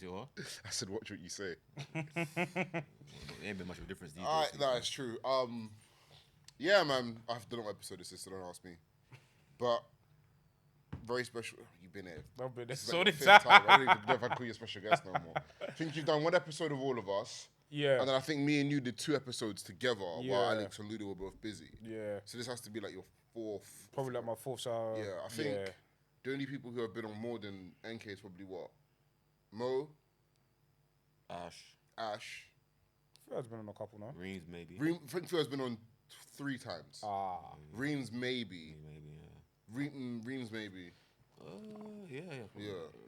say what? I said, watch what you say. There ain't been much of a difference these Alright, days. no, it's true. Yeah, man. I don't know what episode this is, so don't ask me. But very special. You've been here. I've been there This is so like many the fifth time. I times. don't even know if I'd call you a special guest no more. I think you've done one episode of all of us. Yeah. And then I think me and you did 2 episodes together while Yeah. Alex and Ludo were both busy. Yeah. So this has to be like your 4th. Probably like my 4th. So Yeah, I think the only people who have been on more than NK is probably what? Mo, Ash, Phil's been on a couple now. Reams, maybe. I think Phil's been on 3 times. Reams maybe. Maybe, yeah. Reams maybe. Yeah.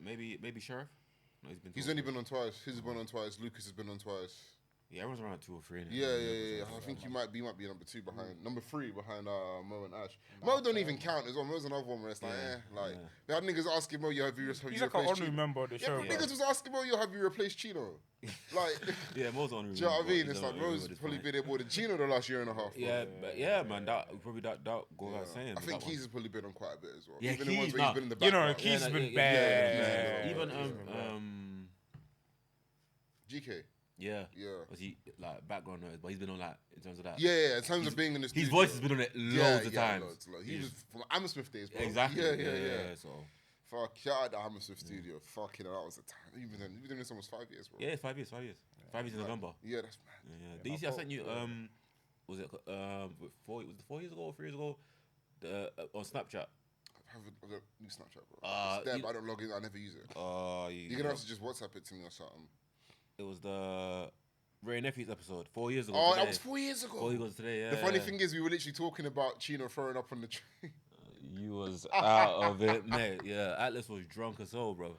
Maybe Sheriff. No, He's only been on twice. His has been on twice. Lucas has been on twice. Yeah, everyone's around 2 or 3. Yeah. I think you might be number 2 behind, number 3 behind Mo and Ash. Mo don't even count as well. Mo's another one where it's like, they had niggas asking Mo, have you He's like an replaced honorary Chino? member of the show. Yeah, but niggas was asking Mo, have you replaced Chino? Like, Yeah, Mo's on. do you know what I mean? It's like Mo's probably been there more than Chino the last year and a half. Yeah, but man, that goes without saying. I think Keys has probably been on quite a bit as well. Yeah, even the ones Keys, where he's been in the background. Keys has been Yeah, bad. even GK. Yeah. Yeah. Was he like background noise? But he's been on like in terms of that. Yeah. In terms of being in the studio. His voice has been on it loads of times. Loads. He was from Hammersmith days, bro. Exactly. Yeah. So. Fuck, shout out the Hammersmith studio. Fucking hell, that was a time. Even then, you've been doing this almost 5 years, bro. Yeah, it's 5 years. 5 years in November. Yeah, that's mad. Yeah. Did you see? I sent you. Was it 4 years ago or 3 years ago? On Snapchat. I don't use Snapchat, bro. It's there, but I don't log in. I never use it. You're gonna have to just WhatsApp it to me or something. It was the Ray Nephews episode 4 years ago. Oh, today. that was 4 years ago. 4 years ago today. Yeah. The funny thing is, we were literally talking about Chino throwing up on the train. You was out of it, mate. Yeah, Atlas was drunk as hell, bro.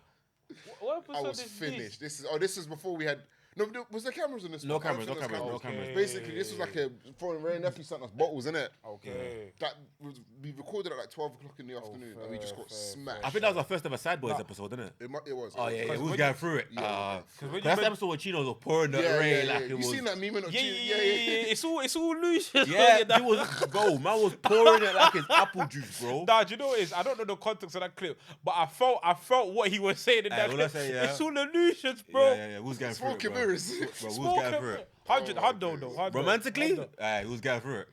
What episode I was is finished. This is before we had. No, was there cameras on this? No one? I don't cameras, think no there was cameras. Basically, this was like a foreign Ray Nephew sent us bottles, innit? Okay. That was, we recorded at like 12 o'clock in the afternoon, and we just got smashed. I think that was our first ever Sad Boys episode, didn't it? It was. Oh yeah, we was when going through it. Yeah, that's the episode where Chino was pouring the Ray like it you was. seen that meme? Yeah. It's all loose. Yeah, it was, bro. Man was pouring it like it's apple juice, bro. Nah, do you know what it is? I don't know the context of that clip, but I felt what he was saying in that what clip. I say, yeah. It's all illusions, bro. Yeah. We was going through it, Smoking bro. mirrors. Bro, we was going through it. 100 though. Romantically, we was going through it.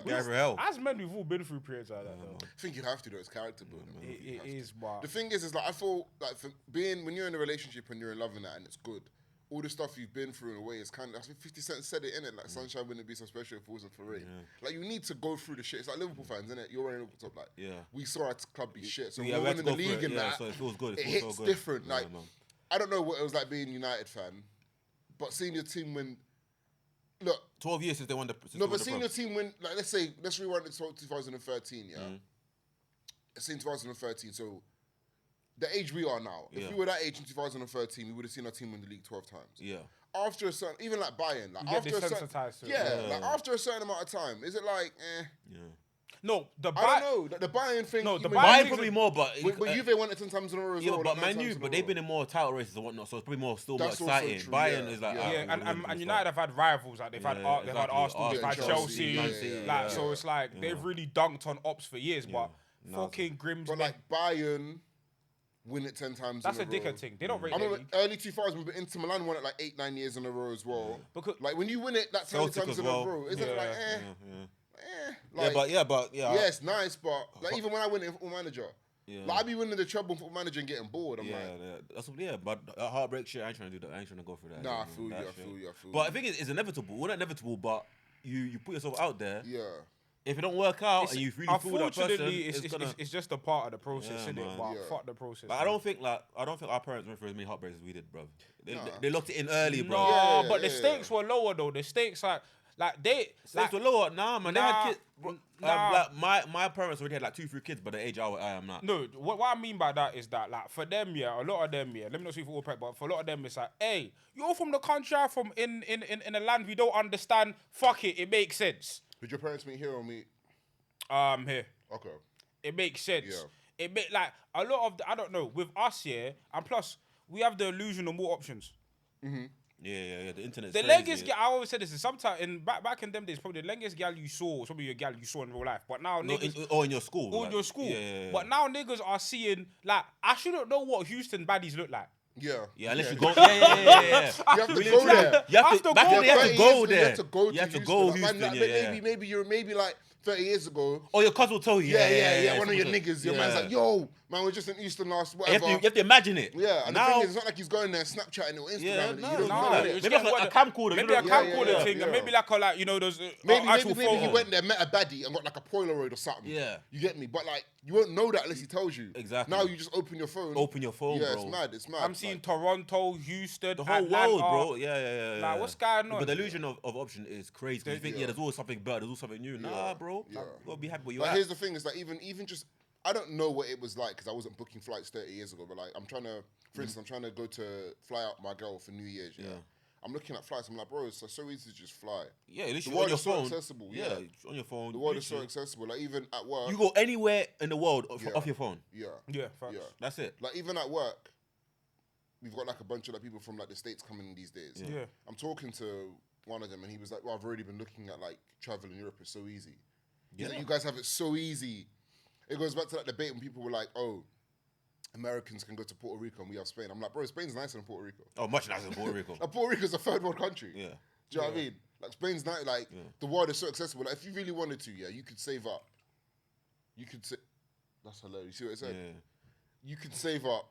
Going through hell. As men, we've all been through periods like that, though. I think you have to do it. It's character building. It is, but The thing is like I feel like for being when you're in a relationship and you're in love and that and it's good, all the stuff you've been through in a way is kind of. I think 50 Cent said it, innit? Like sunshine wouldn't be so special if it wasn't for rain. Like you need to go through the shit. It's like Liverpool fans, innit? You're wearing Liverpool top, like we saw our club be shit, so we're we had to winning the go through league it, and that. so it feels good. It feels so hits good. different. Yeah, Like man. I don't know what it was like being a United fan, but seeing your team win. Look, 12 years since they won the. no, but seeing your team win, like let's rewind it to 2013, yeah. It's in 2013, so the age we are now. If we were that age in 2013, we would have seen our team win the league 12 times. Yeah. After a certain, even like Bayern, like you get after a certain, desensitized to it. yeah, like after a certain amount of time, is it like, Yeah. no, I don't know, the Bayern thing. No, the even- Bayern Bayern probably more, but But Juve won it 10 times in a row as yeah, well. but like 9 Man U, times in a but they've row. been in more title races and whatnot, so it's probably more That's also exciting. true, Bayern yeah. is like, and United have had rivals, like they've had Arsenal, they've had Chelsea, Chelsea, yeah. so it's like they've really dunked on Ops for years, but fucking Grimms, But like Bayern win it 10 times that's in a a row. dickhead thing. They don't rate I their remember league. early 2000s, but Inter Milan won it like 8-9 years in a row as well. Because Like when you win it that many Celtic times as in well. a row, isn't it like like, yeah. yeah, it's nice, but like even when I win it in Football Manager, Yeah. like I be winning the treble in Football Manager and getting bored. I'm Yeah, like, but heartbreak shit, I ain't trying to do that. I ain't trying to go through that. nah, I man, feel you, that I shit. feel you, I feel But I you. think it's inevitable. Well, not inevitable, but you put yourself out there. Yeah. If it don't work out and you really feel that person, unfortunately, it's gonna. it's just a part of the process, Yeah, isn't it? man. But Yeah. fuck the process. Like, I don't think our parents went through as many heartbreaks as we did, bro. They locked it in early, bro. No, Yeah, but the yeah. stakes were lower though. The stakes like they Stakes were lower. Nah, man. They had kids. nah. Like my parents already had like 2-3 kids, but the age I am not. No, what I mean by that is that, like, for them, yeah, a lot of them, yeah, let me not speak for all prep, but for a lot of them, it's like, hey, you're from the country, I'm from in a land we don't understand. Fuck it, it makes sense. Did your parents meet here or meet? Here, Okay. it makes sense. Yeah. It make like a lot of I don't know with us, yeah, and plus we have the illusion of more options. Yeah. The internet. The longest gal, I always said this is sometimes back in them days, probably the longest gal you saw, was probably a gal you saw in real life. But now niggas, in your school. or like, in your school. Yeah. But now niggas are seeing, like, I shouldn't know what Houston baddies look like. Yeah, unless you go. Yeah. You have to Really go true. there. You have That's to. the Back goal. then, you have to 30 go years ago, there. You have to go You have to Houston. go Like, Houston. man, Yeah. maybe like 30 years ago. Oh, your cousin will tell you. Yeah. One of your someone niggas. said- Your man's like, yo, man, we're just in Houston last You whatever. have to imagine it. Yeah, and the now, thing is, it's not like he's going there Snapchatting or Instagramming. Yeah, it. You no, don't no. know Maybe it. that's a camcorder. Maybe a camcorder thing, and maybe like those actual Maybe he photos. went there, met a baddie, and got like a Polaroid or something. Yeah. You get me? But like, you won't know that unless he tells you. Exactly. Now you just open your phone. Open your phone, Yeah, bro. it's mad. I'm seeing Toronto, Houston, The whole Atlanta. world, bro. Yeah. Like, what's going on? But the illusion of option is crazy. 'Cause you think, there's always something better, there's always something new. Nah, bro. Yeah. You gotta be happy where you Like, at. here's the thing: is that even just I don't know what it was like because I wasn't booking flights 30 years ago. But like, I'm trying to, for instance, I'm trying to go to fly out my girl for New Year's. Yeah. I'm looking at flights. I'm like, bro, it's so easy to just fly. Yeah, at least The you're on world your is so phone. accessible. Yeah, on your phone. The world is so literally. accessible. Like even at work. You go anywhere in the world off your phone. Yeah. Yeah, facts. Yeah. That's it. Like even at work, we've got like a bunch of like people from like the States coming in these days. Yeah. I'm talking to one of them and he was like, well, I've already been looking at like travel in Europe is so easy. He's like, you guys have it so easy. It goes back to that debate when people were like, oh, Americans can go to Puerto Rico and we have Spain. I'm like, bro, Spain's nicer than Puerto Rico. Oh, much nicer than Puerto Rico. Like Puerto Rico's a third world country. Yeah. Do you know what I mean? Like Spain's not like the world is so accessible. Like if you really wanted to, you could save up. You could say that's hilarious. You see what I said? Yeah. You could save up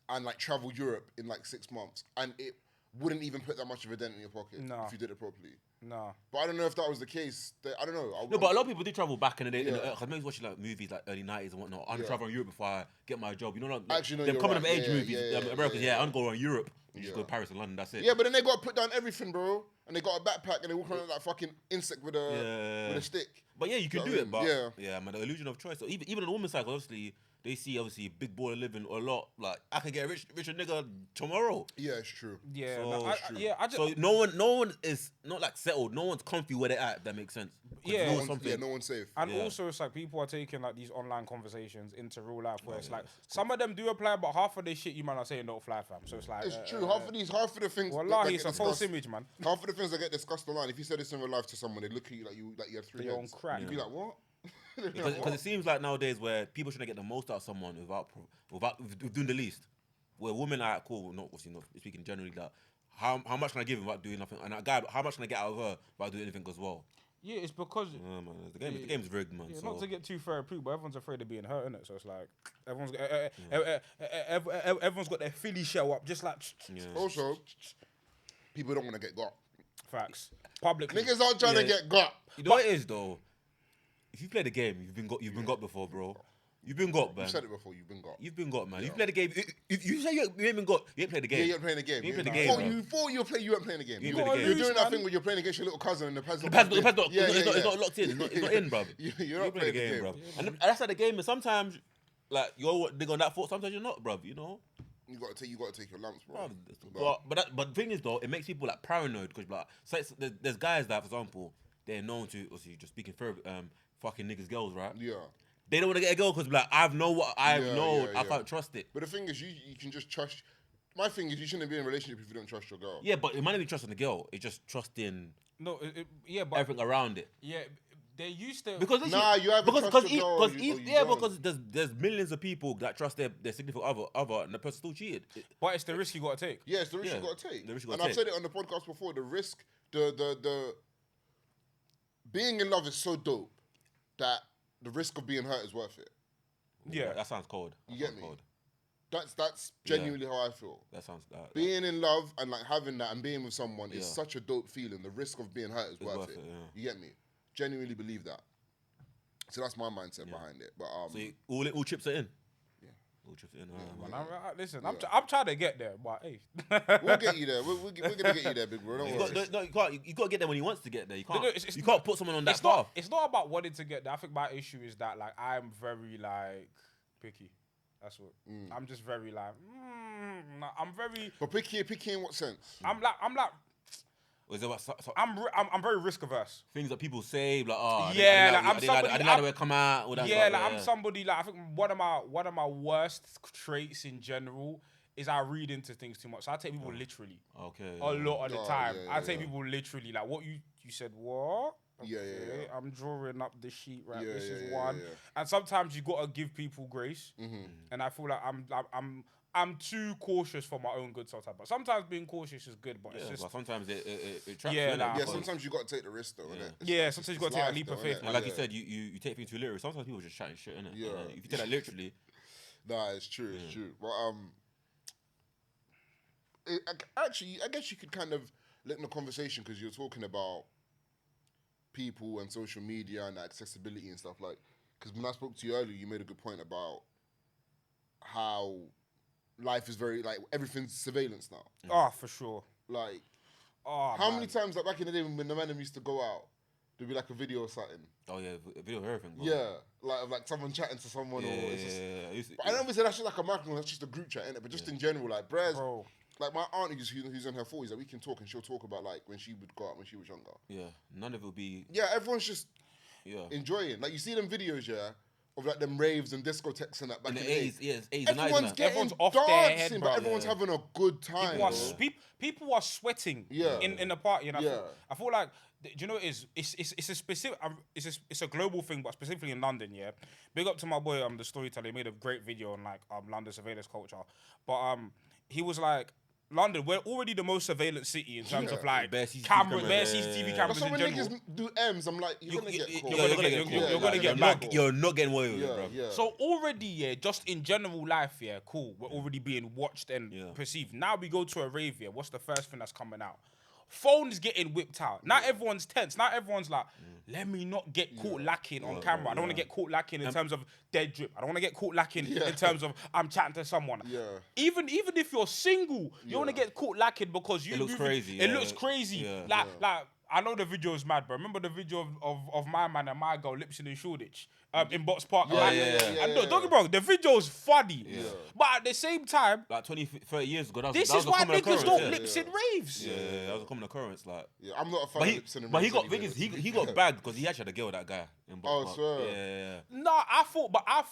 and like travel Europe in like 6 months, and it wouldn't even put that much of a dent in your pocket if you did it properly. No. But I don't know if that was the case. I don't know. No, but a lot of people did travel back in the day. Yeah. I was watching like movies like early 90s and whatnot. I'm traveling Europe before I get my job. You know, like, Actually, no, them you're coming right. of age Yeah, movies. Americans, I'm going around Europe. You just go to Paris and London. That's it. Yeah, but then they got to put down everything, bro. And they got a backpack and they walk around like fucking insect with a stick. But yeah, you can You know do what I it. mean? But yeah, man, the illusion of choice. So even on the woman's side, obviously, they see obviously big baller living a lot. Like I can get a richer nigga tomorrow. Yeah, it's true. Yeah, So no, it's true. I just So no one is not like settled. No one's comfy where they're at. If that makes sense. 'Cause Yeah. there's No always one's, no one's safe. And Yeah. also, it's like people are taking like these online conversations into real life, where it's like some of them do apply, but half of the shit you man are saying don't fly, fam. So it's like It's true. Half of the things. Wallahi, that it's get a false discussed- image, man. Half of the things that get discussed online, if you said this in real life to someone, they look at you like you had three You're on heads. crack. You'd be like, what? Because it seems like nowadays where people trying to get the most out of someone without doing the least. Where women are cool, not obviously not speaking generally, that how much can I give him without doing nothing, and a guy how much can I get out of her without doing anything as well. Yeah, it's because Yeah, man, the game's rigged, man. yeah, So not to get too therapeutic, but everyone's afraid of being hurt, innit? So it's like everyone's got their Philly shell up, just like Also, people don't want to get got. facts. Publicly. Niggas aren't trying to get got. you know what it is though. If you play the game, you've been got before, bro. You've been got, man. You said it before. You've been got. You've been got, man. You play the game. If you say you ain't been got, you ain't played the game. Yeah, you ain't playing the game. You ain't played the Before game, you weren't playing the game. You ain't played the game. You're doing that man. thing where you're playing against your little cousin and the pad's not. The pad's plugged not, in. Yeah, it's not locked in. It's not in, bruv. You're not playing the game, bruv. And that's how the game is. Sometimes, like you're big on that foot. Sometimes you're not, bruv. You know. You got to take your lumps, bro. But the thing is though, it makes people like paranoid because like there's guys that, for example, they're known to obviously just speaking for fucking niggas girls, right? Yeah. They don't want to get a girl because like I know I Yeah. can't trust it. But the thing is, you can just trust. My thing is, you shouldn't be in a relationship if you don't trust your girl. Yeah, but it might not be trusting the girl. It's just trusting No, yeah, but everything around it. yeah, they used to Because Nah, you either trust your girl or you don't. because there's millions of people that trust their significant other and the person still cheated. But it's the risk you gotta take. Yeah, it's the risk Yeah, you got to take. the risk you And gotta I've take. said it on the podcast before. The risk, the being in love is so dope that the risk of being hurt is worth it. Yeah. That sounds cold. You That get sounds me? cold. That's genuinely how I feel. That sounds Being in love and like having that and being with someone is Yeah. such a dope feeling. The risk of being hurt is worth it. yeah. You get me? Genuinely believe that. So that's my mindset behind it. But So all chips are in. Yeah. All chips are in. Man, listen, I'm trying to get there, but hey. we'll get you there. We're gonna get you there, big bro. Don't worry. You can't get there when he wants to get there. You can't. No, it's you can't put someone on that it's path. not. It's not about wanting to get there. I think my issue is that like I'm very like picky. That's what. I'm just very like. Nah, I'm very. But picky in what sense? I'm like. Or is it about I'm very risk averse. things that people say like, oh, Yeah, like, I'm I didn't somebody- like the way it come out. All that Yeah, stuff, like I'm somebody like I think one of my worst traits in general is I read into things too much. So I take people literally Okay. a lot of the Oh, time. yeah, I take people literally like what you said. What? Yeah, yeah. I'm drawing up the sheet, right? Yeah, This is yeah, one. yeah. And sometimes you gotta give people grace. And I feel like I'm too cautious for my own good sometimes. But sometimes being cautious is good. But it's Yeah, just but sometimes it traps Yeah, you, innit? nah. Yeah, Because- sometimes you got to take the risk, though, innit? Yeah, sometimes you got to take a leap of faith. And like you said, you take things too literally. Sometimes people just chatting shit, innit? Yeah. If you take that literally, Nah, it's true, it's true. But actually, I guess you could kind of let in the conversation because you're talking about people and social media and accessibility and stuff like. Because when I spoke to you earlier, you made a good point about how life is very like everything's surveillance now. oh, for sure. Like, Oh, how man. many times like back in the day when the man used to go out, there'd be like a video or something. oh yeah, video of everything. Bro. Yeah, like someone chatting to someone yeah, or yeah, it's just. yeah, yeah. But I never said that's just like a microphone, that's just a group chat, innit? But just in general, like, Bro. like my aunt who's in her 40s, like we can talk and she'll talk about like when she would go out when she was younger. Yeah, none of it will be. Yeah, everyone's just Yeah. enjoying. Like you see them videos, yeah, of like them raves and discotheques and that back In in the the 80s, 80s. yeah, 80s and 90s. Everyone's and that. getting Everyone's off their dancing, head, but bro. everyone's having a good time. People are, bro. people are sweating Yeah. in the party, and Yeah. I feel like do you know what it is? It's a specific it's a global thing, but specifically in London. Yeah, big up to my boy the storyteller. He made a great video on like London surveillance culture, but he was like. London, we're already the most surveillance city in terms Yeah. of like Bare CCTV cameras, cameras, bare yeah, CCTV yeah. cameras That's why in when general. niggas do M's, I'm like, you're gonna get caught. you're gonna get Yeah, you're gonna like, get you're black. You're not getting away with it, bro. Yeah. So already, yeah, just in general life, yeah, cool. We're already being watched and Yeah. perceived. Now we go to a rave, yeah. What's the first thing that's coming out? Phones getting whipped out. Now everyone's tense. Now everyone's like, let me not get caught lacking on camera. I don't want to get caught lacking in terms of dead drip. I don't want to get caught lacking in terms of I'm chatting to someone. Yeah. Even if you're single, you want to get caught lacking because you It looks moving- crazy, It yeah. looks crazy. Yeah. Like I know the video is mad, bro. Remember the video of my man and my girl lipsing in Shoreditch in Box Park? Yeah, Like, yeah, and yeah. don't get me wrong, the video's funny. But at the same time, Like 20, 30 years ago, that was, this that is was a why common niggas occurrence, don't yeah. lips in raves. Yeah, that was a common occurrence. Like, Yeah, I'm not a fan but of he, lips in the but he raves got anyway. biggest. He got bagged because he actually had a girl with that guy in Box Oh, Park. swear. Yeah. Nah, I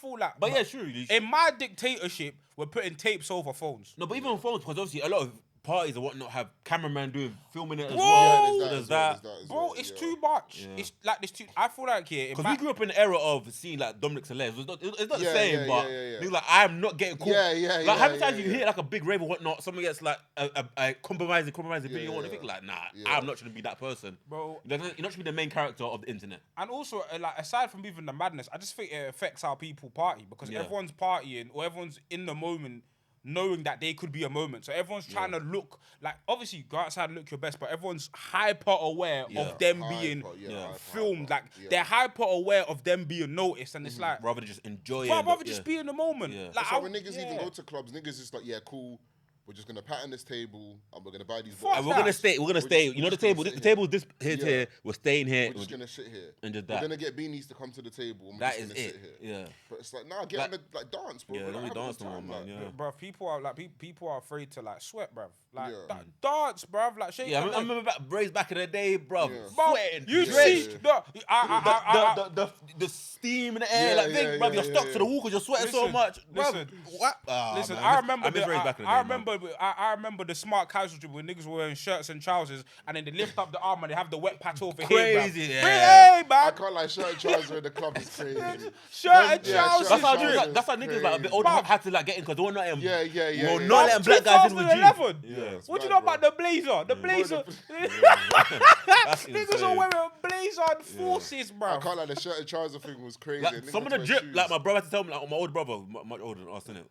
feel like. But yeah, true. In my dictatorship, we're putting tapes over phones. No, but even on phones, because obviously a lot of parties and whatnot have cameraman doing filming it as Bro, well. Yeah, There's there's that. as Bro, well, it's yeah. too much. Yeah. It's like this too. I feel like here. Because we grew up in the era of seeing like Dominic Celeste. It's not the Yeah, same, yeah, but yeah, yeah. niggas like, I'm not getting caught. Yeah, Like, how many yeah, times you yeah. hear like a big rave or whatnot, someone gets like a compromising video, and you yeah. think like, nah, Yeah. I'm not trying to be that person. Bro. You're not trying to be the main character of the internet. And also, like, aside from even the madness, I just think it affects how people party because Yeah. everyone's partying or everyone's in the moment knowing that they could be a moment. So everyone's trying to look like, obviously, go outside and look your best, but everyone's hyper aware Yeah. of them Hyper, being hyper, filmed. hyper. Like, Yeah. they're hyper aware of them being noticed. And it's like, Rather than just enjoy bro, it. rather just be in the moment. Yeah. Like, That's why when niggas yeah. even go to clubs, niggas just like, yeah, cool. We're just gonna pattern this table and we're gonna buy these Fuck bottles. And we're gonna stay. We're gonna stay. just- You know the we're just gonna table. sit The here. table. This here to Yeah. here. We're staying here. We're just gonna sit here. And just We're that. gonna get beanies to come to the table. And we're That just is gonna it. sit here. Yeah. But it's like, nah, get Like- on the like dance, bro. Yeah, We're don't like, be having a dancing good on, time, man. like, Yeah. Bro, people are like people are afraid to like sweat, bruv. Like Yeah. dance, bruv. Like shake. Yeah, your I leg. remember Braves back in the day, bro. Yeah. Bruv, Sweating. you drenched. see, The steam in the air, Yeah, like, yeah, think, bruv, yeah, you're stuck yeah, to the wall because you're sweating so Listen, much. listen, Bruv, what? Ah, Listen, man, I remember miss Braves back in the day, I man. remember I remember the smart casual dribble when niggas were wearing shirts and trousers and then they lift up the arm and they have the wet patch over here, Crazy, bruv. yeah. Hey, I man. can't like shirt and trousers in the club is crazy. Shirt and Yeah, trousers. That's how Trousers niggas, that's how niggas like a bit older Bruv. had to like get in because they were not letting. Yeah, yeah, yeah. We're yeah, not yeah. letting black guys in with jeans. 2011. Yeah. It's What do you mad, know bro. about the blazer? The blazer. That's Niggas insane. are wearing blazer and forces, I bro. can't like the shirt and trouser thing was crazy. Like, Niggas some of had the to drip, wear like shoes. my brother had to tell me, like my older brother, much older than us, innit?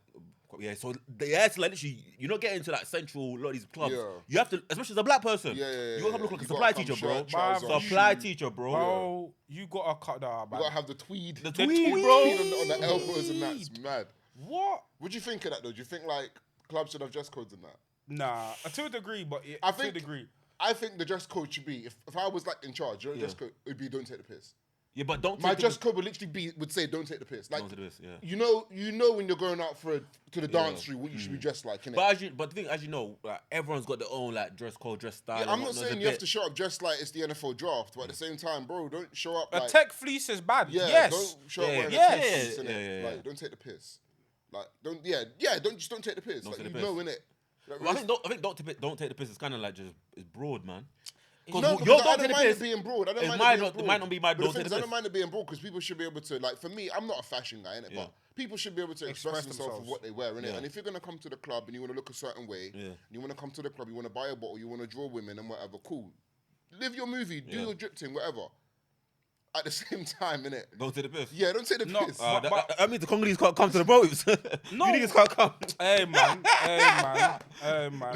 Yeah, so they had to like literally, you're not getting into like central, a lot of these clubs. Yeah. You have to, especially as a black person. Yeah, yeah, yeah, You gotta yeah. look like a You supply gotta come teacher, bro. shirt, trouser, Supply shoe. teacher, bro. Bro, you gotta cut that, You man. gotta have the tweed. The The tweed, tweed. bro. Tweed on the elbows and that's mad. What? What do you think of that though? Do you think like clubs should have dress codes and that? Nah, to a degree, but I to a think- degree. I think the dress code should be if I was like in charge, your dress code would be don't take the piss. Yeah, but don't My take dress code would literally would say don't take the piss. Like Don't do this, yeah. you know when you're going out to the dance street what you should be dressed like, innit? But the thing, as you know, like everyone's got their own like dress code, dress style. Yeah, and I'm not whatnot. saying It's a you have bit- to show up dressed like it's the NFL draft, but at the same time, bro, don't show up A like tech fleece is bad. yeah, yes. don't show up Yeah, wearing yeah, a tech yeah, piece, innit? yeah. Like don't take the piss. Like don't don't take the piss. Don't Like take you the know, piss. innit? Like, Well, I think don't take the piss. It's kind of like just it's broad, man. Because No, you because I don't don't take the mind piss. it being broad. I don't It mind might it being not- broad. it might not be my But the don't thing take is, the I don't piss. mind it being broad because people should be able to, like, for me, I'm not a fashion guy, innit? Yeah. But people should be able to express themselves with what they wear, innit? Yeah. And if you're going to come to the club and you want to look a certain way, and you want to come to the club, you want to buy a bottle, you want to draw women and whatever, cool. Live your movie, do your drip thing, whatever. At the same time, innit? Don't take the piss. Yeah, don't take the No, piss. That means the Congolese can't come to the boats. No. You niggas can't come. Hey man.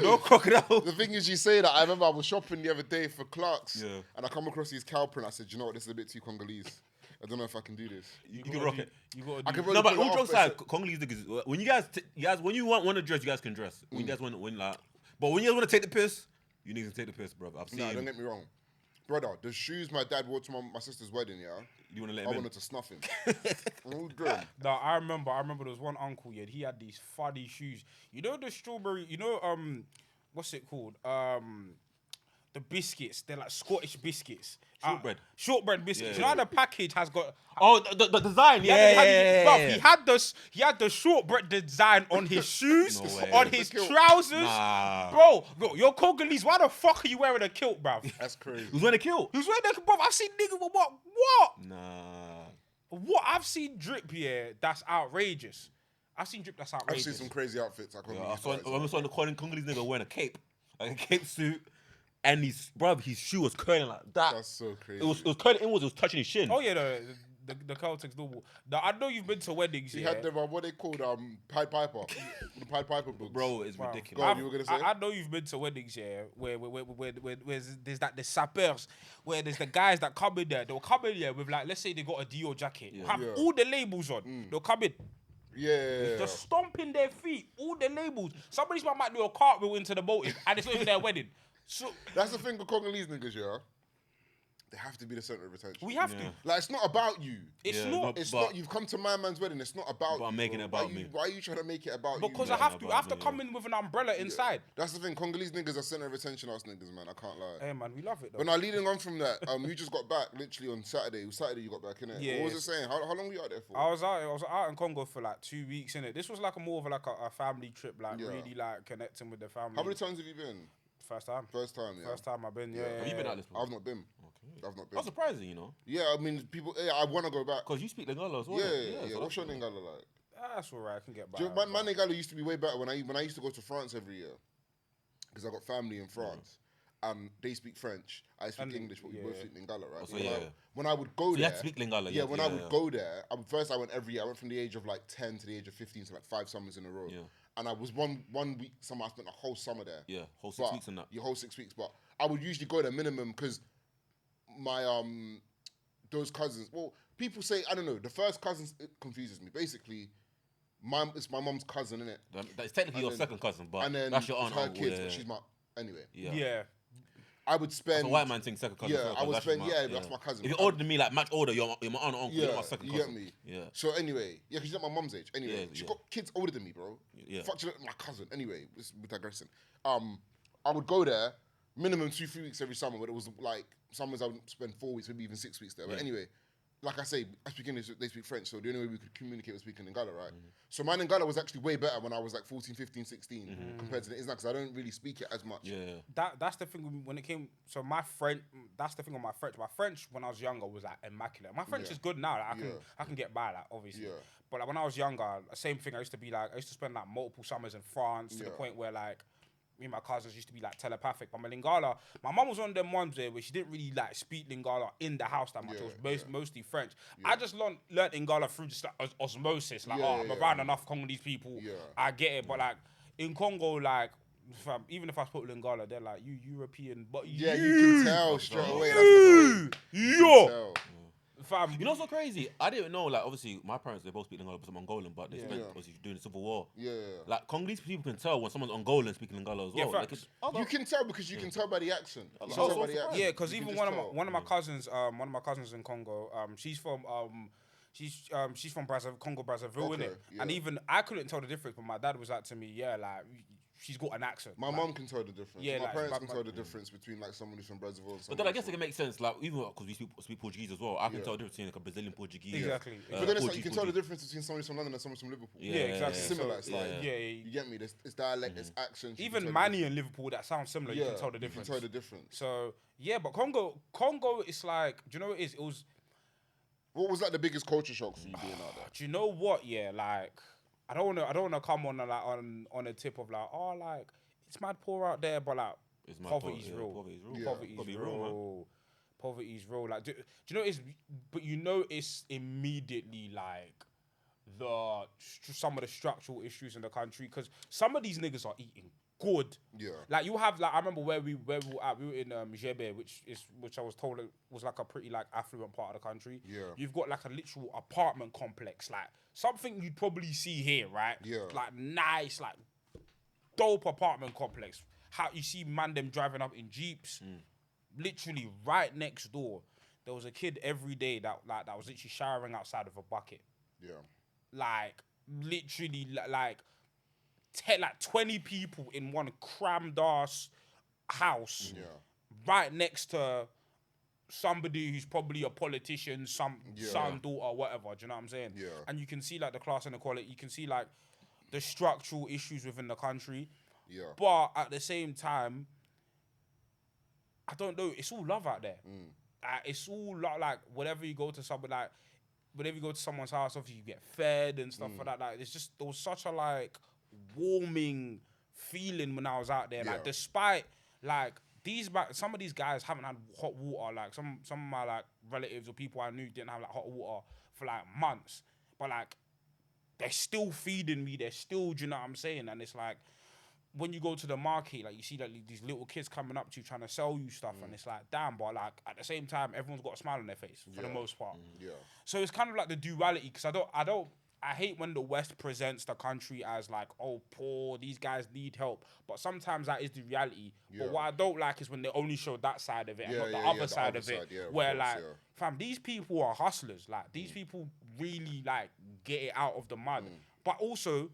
No crocodile. The thing is, you say that. I remember I was shopping the other day for Clarks, Yeah. and I come across these cow print. I said, you know what, this is a bit too Congolese. I don't know if I can do this. You can rock it. You gotta I do. can No, but pull it all off, jokes but aside, it's- Congolese niggas, when you guys, when you want to dress, you guys can dress. When you guys want like, but when you guys want to take the piss, you niggas take the piss, bro. I've seen. Nah, don't get me wrong. Brother, the shoes my dad wore to my sister's wedding, yeah? You want to let I him in? wanted to snuff him. All good. No, I remember there was one uncle, yeah, he had these funny shoes. You know the strawberry, what's it called? The biscuits. They're like Scottish biscuits. Shortbread. Shortbread biscuits. Yeah, You know how yeah. the package has got Oh, the design, Bruv, he had the shortbread design on his shoes, No way. on his The kilt. trousers. Nah. Bro, you're Congolese. Why the fuck are you wearing a kilt, bruv? That's crazy. Who's wearing a kilt? He was wearing a bruv. I've seen niggas with what? Nah. What? I've seen drip here that's outrageous. I've seen drip that's I've outrageous. seen some crazy outfits. I can't I believe saw it. I saw the Congolese nigga wearing a cape, like a cape suit, and his shoe was curling like that. That's so crazy. It was curling inwards. It was touching his shin. Oh yeah, the Celtics normal. Now, I know you've been to weddings. He Yeah. had them, what they called, Pied Piper. The Pied Piper books. Bro, it's Wow. ridiculous. Go on, you were gonna say? I know you've been to weddings, yeah, where there's that the sapeurs, where there's the guys that come in there. They'll come in there with, like, let's say they got a Dior jacket, have Yeah. all the labels on. They'll come in, Yeah. just stomping their feet, all the labels. Somebody's might do a cartwheel into the motive, and it's not even their wedding. So That's the thing with Congolese niggas, yeah? They have to be the center of attention. we have Yeah. to. Like, it's not about you. It's Yeah, not. It's But- not. You've come to my man's wedding. It's not about. But I'm you, making bro. it about why me. Why are you trying to make it about you? Because Yeah, I have no, to. I have but- to come in with an umbrella inside. That's the thing. Congolese niggas are center of attention. Us niggas, man. I can't lie. Hey man, we love it though. But now, leading on from that, you just got back literally on Saturday. It was Saturday you got back, innit? Yeah. What was it saying? How long were you out there for? I was out in Congo for like 2 weeks, innit? This was like more of a family trip, like Yeah. really like connecting with the family. How many times have you been? First time. First time, yeah. First time I've been. Yeah. Yeah. Have you been out this before? I've not been. Okay. I've not been. That's surprising, you know, Yeah, I mean, people. Yeah, I want to go back. because you speak Lingala as well. Yeah. so What's your that's- Ningala like? That's alright. I can get by. Do you know, my Ningala used to be way better when I used to go to France every year because I got family in France. They speak French. I speak And- English, but we both speak Lingala, right? Oh, so when, yeah. when I would go So you there, have to speak Lingala. yeah, when I would yeah. go there, first I went every year. I went from the age of like 10 to the age of 15, so like 5 summers in a row. Yeah. And I was one week summer. I spent a whole summer there. Yeah, whole 6 But- weeks and that. Your whole 6 weeks, but I would usually go there minimum because my those cousins. Well, people say I don't know. The first cousins it confuses me. Basically, it's my mum's cousin, innit? That's technically your then- second cousin, but And then that's your aunt. her uncle, kids, yeah. but she's my anyway. Yeah. Yeah. I would That's spend a white man thing, second cousin. Yeah, first, I would that's spend. my- Yeah, that's my cousin. If you're older than me, like much older, you're my aunt and uncle. You're Yeah, my second you cousin. get me. Yeah. So anyway, yeah, because she's at my mum's age. Anyway, Yeah, she's yeah. got kids older than me, bro. Yeah. Fuck, she's my cousin. Anyway, we're digressing. I would go there minimum 2-3 weeks every summer, but it was like summers I would spend 4 weeks, maybe even 6 weeks there. But Yeah. anyway, like I say, I speak English, they speak French, so the only way we could communicate was speaking Lingala, right? Mm-hmm. So my Lingala was actually way better when I was like 14, 15, 16 compared to the is now because I don't really speak it as much. Yeah. That's the thing when it came. So my French. That's the thing on my French. My French when I was younger was like immaculate. My French Yeah. is good now. Like, Yeah. I can get by, like, obviously. Yeah. But like when I was younger, same thing. I used to spend like multiple summers in France to the Yeah. point where like me and my cousins used to be like telepathic. But my Lingala, my mum was one of them ones there where she didn't really like speak Lingala in the house that much. Yeah, It was mostly French. I just learned Lingala through just like osmosis. Like, Yeah, I'm yeah, around enough Congolese people. Yeah. I get it. But like in Congo, like even if I spoke Lingala, they're like, you European, but Yeah, you can tell straight away. That's you, the yo, tell. fam. You know what's so crazy? I didn't know, like, obviously, my parents, they both speak Lingala, but I'm Angolan, but they spent, Yeah. obviously, during the Civil War. Yeah. Like, Congolese people can tell when someone's Angolan speaking Lingala as well. Yeah, Like, facts. it's- You can tell because you can tell by the accent. You can So- tell by so the accent. Yeah, because You can even just tell. one of my cousins in Congo, she's from Congo Brazzaville, Okay, innit? yeah. And even I couldn't tell the difference, but my dad was like to me, yeah, like she's got an accent. My mum can tell the difference. Yeah, My like, parents but- can tell the difference between like someone who's from Brazil and But someone. then I guess it can make sense, like even because we speak Portuguese as well. I can Yeah. tell the difference between like a Brazilian Portuguese. Exactly. But then it's like you Portuguese, can tell the Portuguese. difference between someone who's from London and someone from Liverpool. Yeah, exactly. It's similar. So- It's like yeah, you get me. It's dialect, it's accents. you can Even tell the Manny and Liverpool, that sounds similar. difference. You can tell the You difference. can tell the difference. So yeah, but Congo, it's like, do you know what it is? It was. What was like the biggest culture shock for you being out there? Do you know what? Yeah, like I don't wanna come on like on a tip of like, oh, like it's mad poor out there, but like It's mad poverty's poor, real. yeah, poverty's real. Yeah. Poverty's Gotta be real. real, man. Poverty's real. Like, do you know it's? But you notice immediately like some of the structural issues in the country, because some of these niggas are eating good. Yeah. Like you have like I remember where we were at. We were in Jebe, which I was told was like a pretty like affluent part of the country. Yeah. You've got like a literal apartment complex, like something you'd probably see here, right? Yeah. Like nice, like dope apartment complex. How you see man them driving up in Jeeps, literally right next door. There was a kid every day that was literally showering outside of a bucket. Yeah. Like literally like 20 people in one crammed ass house, Yeah. right next to somebody who's probably a politician, son, daughter, whatever. Do you know what I'm saying? Yeah. And you can see like the class inequality. You can see like the structural issues within the country. Yeah. But at the same time, I don't know. It's all love out there. It's all like whenever you go to somebody, like whenever you go to someone's house, obviously you get fed and stuff like that. Like it's just there was such a like warming feeling when I was out there. Like Yeah. despite like some of these guys haven't had hot water. Like some of my like relatives or people I knew didn't have like hot water for like months. But like they're still feeding me. They're still, do you know what I'm saying? And it's like, when you go to the market, like you see like these little kids coming up to you trying to sell you stuff, and it's like, damn, but like at the same time, everyone's got a smile on their face for the most part. Yeah. So it's kind of like the duality, because I hate when the West presents the country as like, oh, poor, these guys need help. But sometimes that is the reality. Yeah. But what I don't like is when they only show that side of it and Yeah, not the yeah, other yeah, the side other of it. side, yeah, of where course, like, yeah. fam, these people are hustlers. Like these people really like get it out of the mud. But also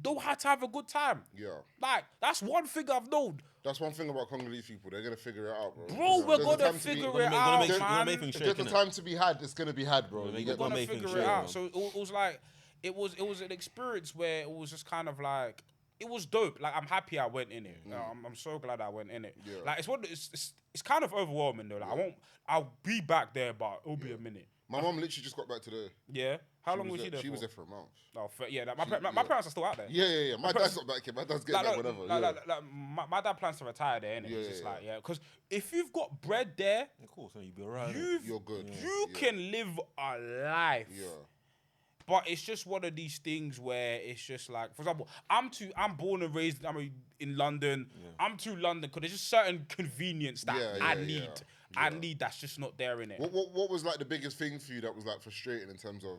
know how to have a good time. Yeah. Like, that's one thing I've known. That's one thing about Congolese people. They're gonna figure it out, bro. Bro, we're There's a gonna time to be- figure Gonna it make- out, gonna make- man. gonna make things If shake, there's a innit? time to be had, it's gonna be had, bro. Gonna You make get it- me? gonna Gonna make things figure it shake, out. man. So it was like, it was an experience where it was just kind of like, it was dope. Like, I'm happy I went in it. I'm so glad I went in it. Yeah. Like, it's kind of overwhelming though. Like, I'll be back there, but it'll be a minute. My mom literally just got back today. Yeah. How long was she there She for? was there for a month. Oh, yeah. Like, my parents are still out there. Yeah. My dad's not back here. My dad's getting back whenever. My dad plans to retire there, innit? Yeah, It's just yeah. like, because if you've got bread there, Of course, you'll be alright. You're good. you Yeah. can live a life. Yeah. But it's just one of these things where it's just like, for example, I'm born and raised in London. I'm to London because there's just certain convenience that I need. I need that's just not there in it. What was like the biggest thing for you that was like frustrating in terms of?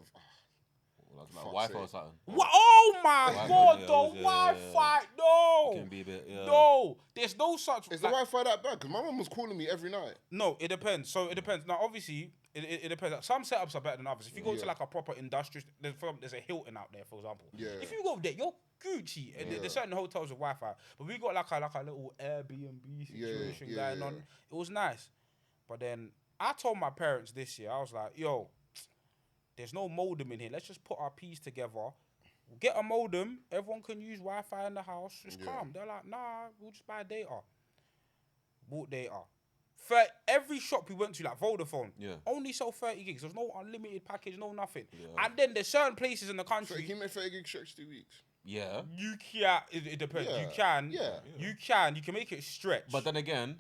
Like Fuck's Wi-Fi or sake. something. Oh my Wi-Fi, God, yeah, the it was, yeah, Wi-Fi, no. It can be a bit, yeah. No, there's no such. Is the Wi-Fi that bad? Because my mum was calling me every night. No, it depends. So it depends. Now, obviously, it depends. Some setups are better than others. If you go to like a proper industrial, there's a Hilton out there, for example. Yeah. If you go there, you're Gucci. And there's certain hotels with Wi-Fi, but we got like a little Airbnb situation going on. It was nice, but then I told my parents this year, I was like, yo, there's no modem in here. Let's just put our P's together. We'll get a modem. Everyone can use Wi-Fi in the house. Just calm. They're like, nah, we'll just buy data. Bought data. For every shop we went to, like Vodafone, only sell 30 gigs. There's no unlimited package, no nothing. Yeah. And then there's certain places in the So country. can you make 30 gig stretch 2 weeks? Yeah. You can. It depends. Yeah. You can. Yeah. You can. You can make it stretch. But then again,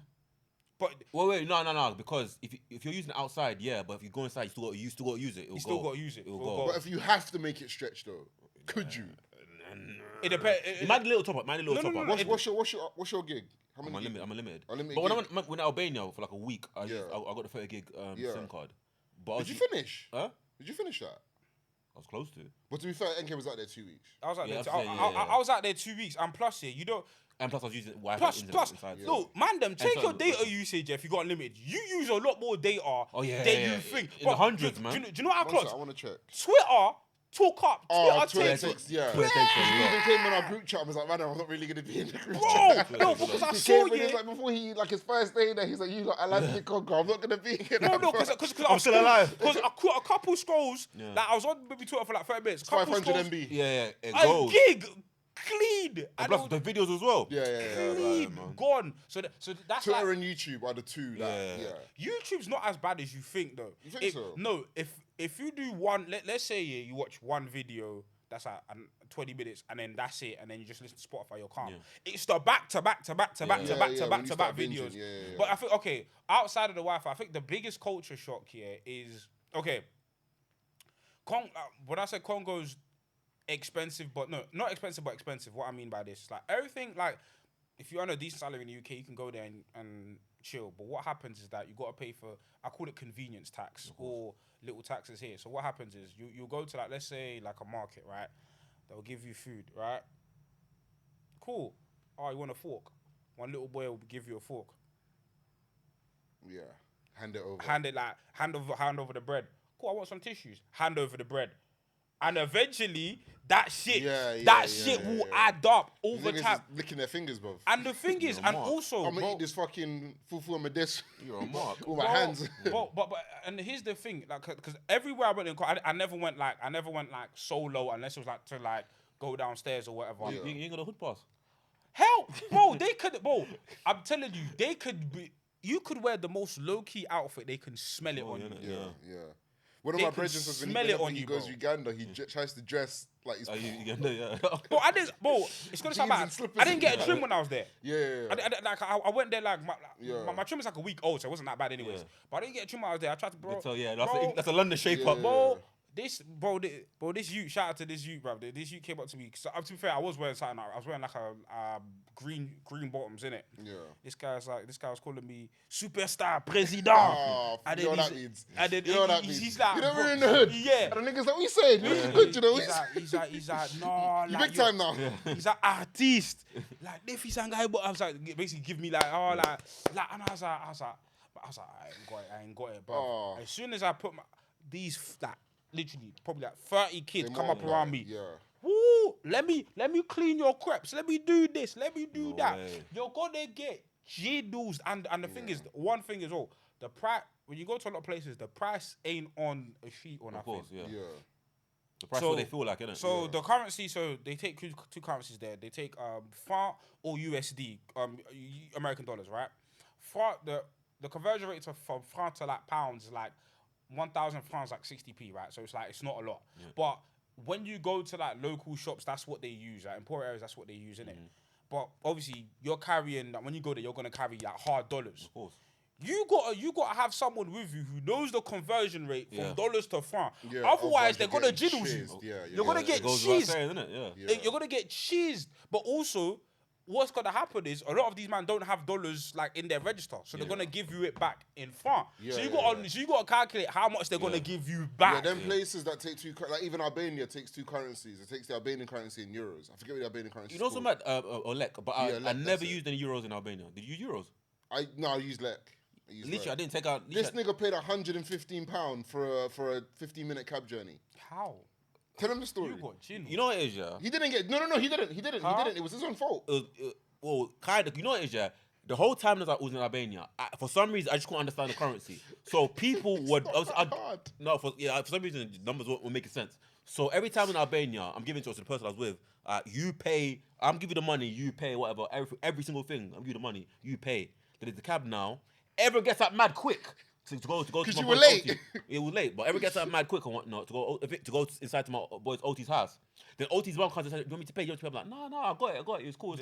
but wait, no, because if you're using it outside, but if you go inside, you still got to use it. you still got to use it. It'll It'll go. go. But if you have to make it stretch though, could you? It depends. You might need a little top up. no, What's your gig? How many? I'm unlimited. Unlimited But when gig. I went to Albania for like a week, I got the 30 gig Yeah. SIM card. But Did you finish? Huh? Did you finish that? I was close to. But to be fair, NK was out there 2 weeks. I was out Yeah, there. that's it, I was out there 2 weeks, and plus here, you don't. And plus, I was using Wi-Fi Plus, inside. no, man, them take so- your data usage if you got unlimited. You use a lot more data Oh, yeah, than yeah, you yeah. think. In the hundreds, man. Do you know how One close? sec, I want to check. Twitter took up. Twitter takes. Yeah. Twitter takes a He lot. even came on our group chat and was like, man, I'm not really going to be in the group Bro, chat. no, because I He saw came in, he you. was like, before he, like his first day there, he's like, you lot, I like the Congo. I'm not going to be here. No, because I'm still alive. Because I caught a couple scrolls. Like I was on maybe Twitter for like 30 minutes. Couple 500 scrolls, MB. Yeah, it a goes. gig clean. And plus the videos as well. Yeah. Clean, gone. So that's Twitter like and YouTube are the two. YouTube's not as bad as you think though. You think so? No, if you do one, let's say you watch one video that's like 20 minutes and then that's it, and then you just listen to Spotify, you're calm. It's the back to back videos. But I think outside of the Wi-Fi, I think the biggest culture shock here is when I say Congo's expensive, but no, not expensive, but expensive. What I mean by this is like everything, like if you're on a decent salary in the UK, you can go there and chill. But what happens is that you got to pay for, I call it convenience tax or little taxes here. So what happens is you go to like, let's say like a market, right? They'll give you food, right? Cool. Oh, you want a fork? One little boy will give you a fork. Yeah. Hand it over. Hand over the bread. Cool, I want some tissues. Hand over the bread. And eventually, that shit will add up over time. Licking their fingers, bro. And the thing is, and also, I'm gonna eat this fucking fufu on my desk. You're a mark. With my hands. But and here's the thing, like, because everywhere I went in, I never went like solo unless it was like to like go downstairs or whatever. You ain't got a hood pass. Hell, bro, I'm telling you, they could be. You could wear the most low key outfit, they can smell it on you. Yeah. One of my brethren says when he goes to Uganda, he tries to dress like he's... Uganda, Bro, it's going to sound bad. I didn't get a trim when I was there. Yeah. I went there like... My trim is like a week old, so it wasn't that bad anyways. But I didn't get a trim when I was there. I tried to... Bro, that's a London shape-up. Bro, this youth, shout out to this youth, bro. This youth came up to me. So, to be fair, I was wearing something. I was wearing like a green bottoms, innit? Yeah. This guy was calling me superstar president. Oh, you know what that means. And then you know what that means. He's like, you know, we're in the hood. Yeah. And the niggas like, what you saying? Good, you know. He's like, no. You big time now. He's like, artist. Like, if he's a guy, but I was like, basically give me like, and I was like, I ain't got it, bro. Oh. As soon as I put these, like, literally, probably like 30 kids come up around me. Yeah. Woo! Let me clean your crepes. Let me do this. Let me do that. Way. You're gonna get jiddles. And the thing is, one thing is all the price. When you go to a lot of places, the price ain't on a sheet or nothing. Of course, yeah. The price So- what they feel like, innit? So the currency, so they take two currencies there. They take franc or USD, American dollars, right? Franc, the conversion rate from franc to like pounds is like 1,000 francs, like 60p, right? So it's like, it's not a lot. Yeah. But when you go to like local shops, that's what they use. Like in poor areas, that's what they use, innit? But obviously, you're carrying, like, when you go there, you're gonna carry like hard dollars. Of course. You gotta have someone with you who knows the conversion rate from dollars to franc. Yeah, Otherwise, they're gonna jiddle you. You're gonna get cheesed. You're gonna get cheesed. But also, what's gonna happen is a lot of these men don't have dollars like in their register, so they're gonna give you it back in franc. So you gotta calculate how much they're gonna give you back. Yeah, them places that take like even Albania takes two currencies. It takes the Albanian currency in euros. I forget what the Albanian currency is. You know something about Lek, but I never used any euros in Albania. Did you use euros? I used Lek. Literally, I didn't take out. This nigga paid £115 for a 15-minute cab journey. How? Tell him the story. You know what it is, yeah? He didn't get... No, he didn't. It was his own fault. Well, kind of. You know what it is, yeah? The whole time that I was in Albania, for some reason, I just couldn't understand the currency. So people would... For some reason, the numbers weren't making sense. So every time in Albania, I'm giving it to the person I was with, you pay... I'm giving you the money, you pay, whatever. Every single thing, I'm giving you the money, you pay. Then there's the cab now. Everyone gets up mad quick to go to because my you were boy's late. OT. It was late, but everyone gets up mad quick and whatnot to go inside to my boy's OT's house. Then OT's mom comes and says, "You want me to pay? You want to pay?" I'm like, "No, I got it. It's cool.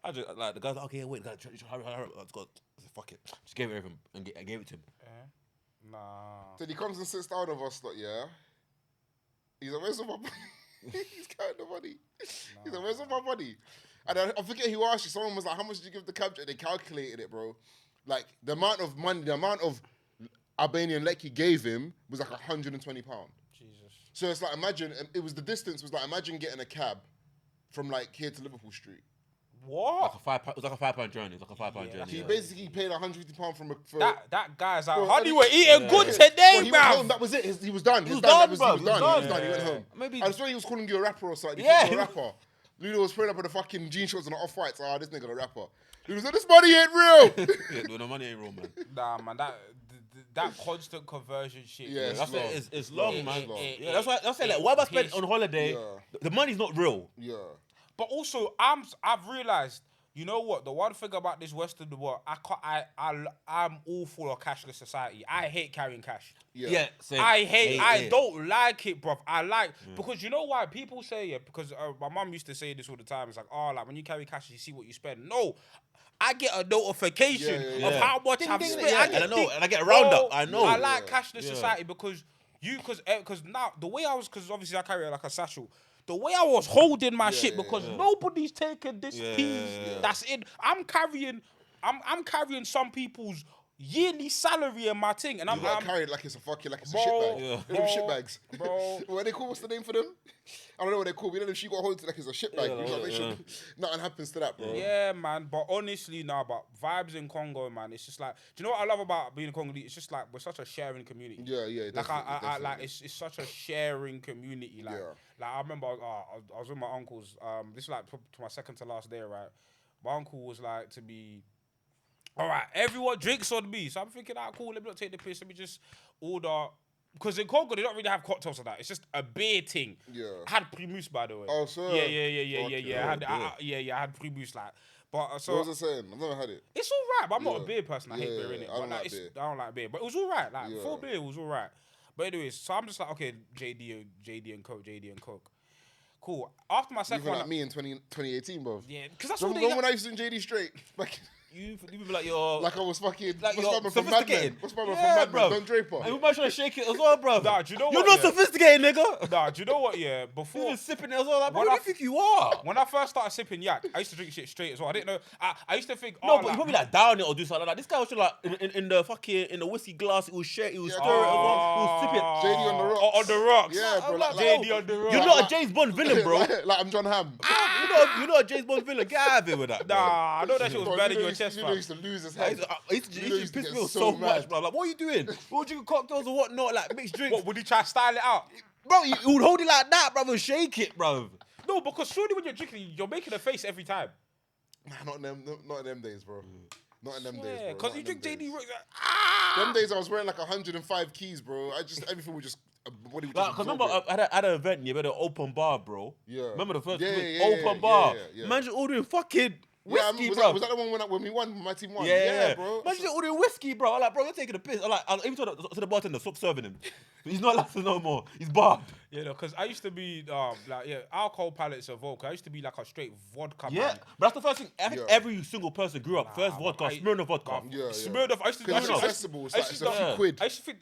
I just like the guy's like, "Okay, wait, hurry up." I said, "Fuck it." Just gave it everything and gave it to him. Nah. So he comes and sits down with us, like, yeah. He's like, "Where's all my money?" He's counting the money. He's like, "Where's all my money?" And I forget who asked you. Someone was like, "How much did you give the cab?" They calculated it, bro. Like, the amount of money, the amount of Albanian lek he gave him was like £120. Jesus. So it's like, imagine, it was the distance, was like, imagine getting a cab from like here to Liverpool Street. What? It was like a £5 journey. It was like a £5 journey. He Yeah. basically paid £150 for That guy's like, Bro, honey, and we're eating good today, he went home. bruv. That was it. He was done. He was That done, bro. He was done. He went home. Maybe- I swear he was calling you a rapper or something. He Yeah. called you a rapper. Ludo was putting up with the fucking jean shorts and the off-whites. Ah, this nigga a rapper. Ludo was like, this money ain't real. Yeah, the money ain't real, man. Nah, man, that constant conversion shit. Yeah, is it's That's long. it. It's long, It's man. long. Yeah, that's why like, what I spent Piss. on holiday, Yeah. the money's not real. Yeah. But also, I've realized, you know what? The one thing about this Western world, I'm all for a cashless society. I hate carrying cash. Yeah. Same. I don't like it, bruv. Because you know why people say because my mum used to say this all the time. It's like, oh, like when you carry cash, you see what you spend. No, I get a notification Yeah. of how much Ding, I've ding, spent. yeah. I get And I know, ding. and I get a roundup. Bro, I know. I like Yeah. cashless society because now the way I was, because obviously I carry like a satchel. The way I was holding my shit because nobody's taking this piece that's in. I'm carrying some people's yearly salary in my thing, and You gotta carry it like it's a shit bag. Bro, Them shit bags. bro. What are they called? What's the name for them? I don't know what they're called. You know if she got hold to like it's a shit bag. You gotta make sure nothing happens to that, bro. Yeah, man. But honestly, but vibes in Congo, man. It's just like, do you know what I love about being in Congolese? It's just like we're such a sharing community. Yeah. Like I like definitely. it's such a sharing community. Like, like I remember I was with my uncles. This is like to my second to last day, right? My uncle was like to be, all right, everyone drinks on me. So I'm thinking, cool. Let me not take the piss. Let me just order. Because in Congo they don't really have cocktails like that. It's just a beer thing. Yeah. I had Primus, by the way. Oh, so Yeah. Fuck I had Primus, like. But so what was I saying? I've never had it. it's all right, but I'm not a Yeah. beer person. I hate beer, innit? I don't But, like beer. I don't like beer. But it was all right. Like, Yeah. full beer was all right. But anyways, so I'm just like, okay, JD and Coke. Cool. After my second Even one... like me in 2018, bro. Yeah, because that's all Remember they... when I used to do JD straight? You be like your... Like I was fucking... Like what's you're my man from Mad Men? sophisticated. What's my man Yeah, from Mad Men? bruv. Don Draper. And we might try to shake it as well, bro. Nah, do you know You're what, not yeah? sophisticated, nigga. Nah, do you know what, yeah? You're Before... just sipping it as well. Like, bro, When who do I- you think you are? When I first started sipping yak, I used to drink shit straight as well. I didn't know... I used to think... No, oh, but like, you probably like down it or do something like that. This guy was just like in the fucking in the whiskey glass. It was shit. It was stir it as well. It was sipping. JD on the rocks. On the rocks. Yeah, bro. Like, JD on the rocks. You're not a James Bond villain, bro. like I'm John Hamm. You're not a James Bond villain. Get out of here with that. Bro. Nah, I know that shit was Bro, better than Ludo your used- chest, Ludo fam. used to lose his I head. used to Ludo used to piss get me off so so mad. much, bro. Like, what are you doing? We're drinking cocktails or whatnot, like mixed drinks. What, would he try to style it out? Bro, you would hold it like that, bro, and shake it, bro. No, because surely when you're drinking, you're making a face every time. Nah, not in them days, bro. Not in them days, Yeah, bro. because Not you in drink them JD days. Rocks. Them days I was wearing like 105 keys, bro. Everything was just body was Like, just cause remember, absorbing. I had an event, we had an open bar, bro. Yeah. Remember the first Yeah, week? yeah, Open yeah, bar. yeah. Man, just ordering fucking Yeah, whiskey, was bro. that the one when we won? My team won. Yeah, bro. Man, just ordering whiskey, bro. I'm like, bro, you're taking a piss. I even told the bartender, stop serving him. He's not lasting no more. He's barred. Yeah, because I used to be alcohol palates are vodka. I used to be like a straight vodka Yeah, man. but that's the first thing. I think Yeah. every single person grew up first vodka, Smirnoff vodka. Yeah, yeah. Smirnoff. I used to. Because I it's used to- accessible. It's I like used it's to- a few quid. I used to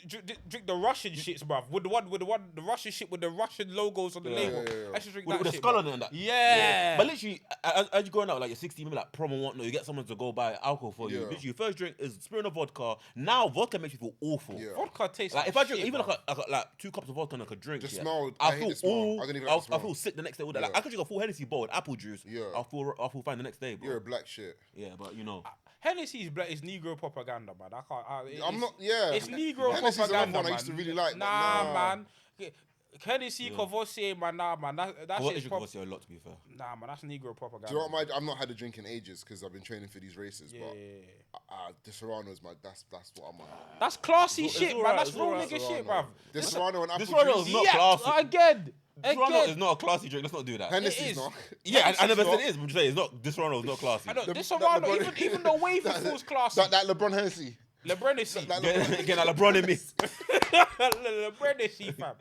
drink the Russian shits, bruv. With the Russian shit with the Russian logos on the label. yeah, yeah. I used to drink With that the shit. skull bruv. on it and that. Yeah. But literally, as you're going out, like you're 16, maybe like prom and whatnot, you get someone to go buy alcohol for you. Yeah. Literally, your first drink is Smirnoff vodka. Now, vodka makes you feel awful. Yeah. Vodka tastes Like if I drink shit, even bruv. like 2 cups of vodka and like a drink, The yeah, smell, I I hate feel the smell. all. I don't even like the I smell. feel sick the next day with that. Yeah. Like I could drink a full Hennessy bowl with apple juice. Yeah. I'll feel fine the next day, bro. You're a black shit. Yeah, but you know. Hennessy's is Negro propaganda, man. I can't. I'm not. Yeah. It's Negro Hennessy's another propaganda, one man. I used to really like. but Nah, man. Hennessy, Courvoisier, man. Nah, man. That What shit is is your a lot to be fair? Nah, man. That's Negro propaganda. Do you know what? I've not had a drink in ages because I've been training for these races. Yeah. But the Serrano's that's what I'm on. That's classy It's shit, alright, man. That's it's real alright, nigga shit, Serrano. bruv. The Serrano and apple This Serrano juice. is not Yeah, classy. again. Serrano is not a classy drink. Let's not do that. Hennessy's is. not. Yeah, I never said not. it is. I'm just saying it's not. This Serrano is not classy. I know The- this that Serrano, LeBron- even the wavy feels classy. That LeBron Hennessy. Lebrenacy. That Get like LeBron in me. Lebrenacy, fam.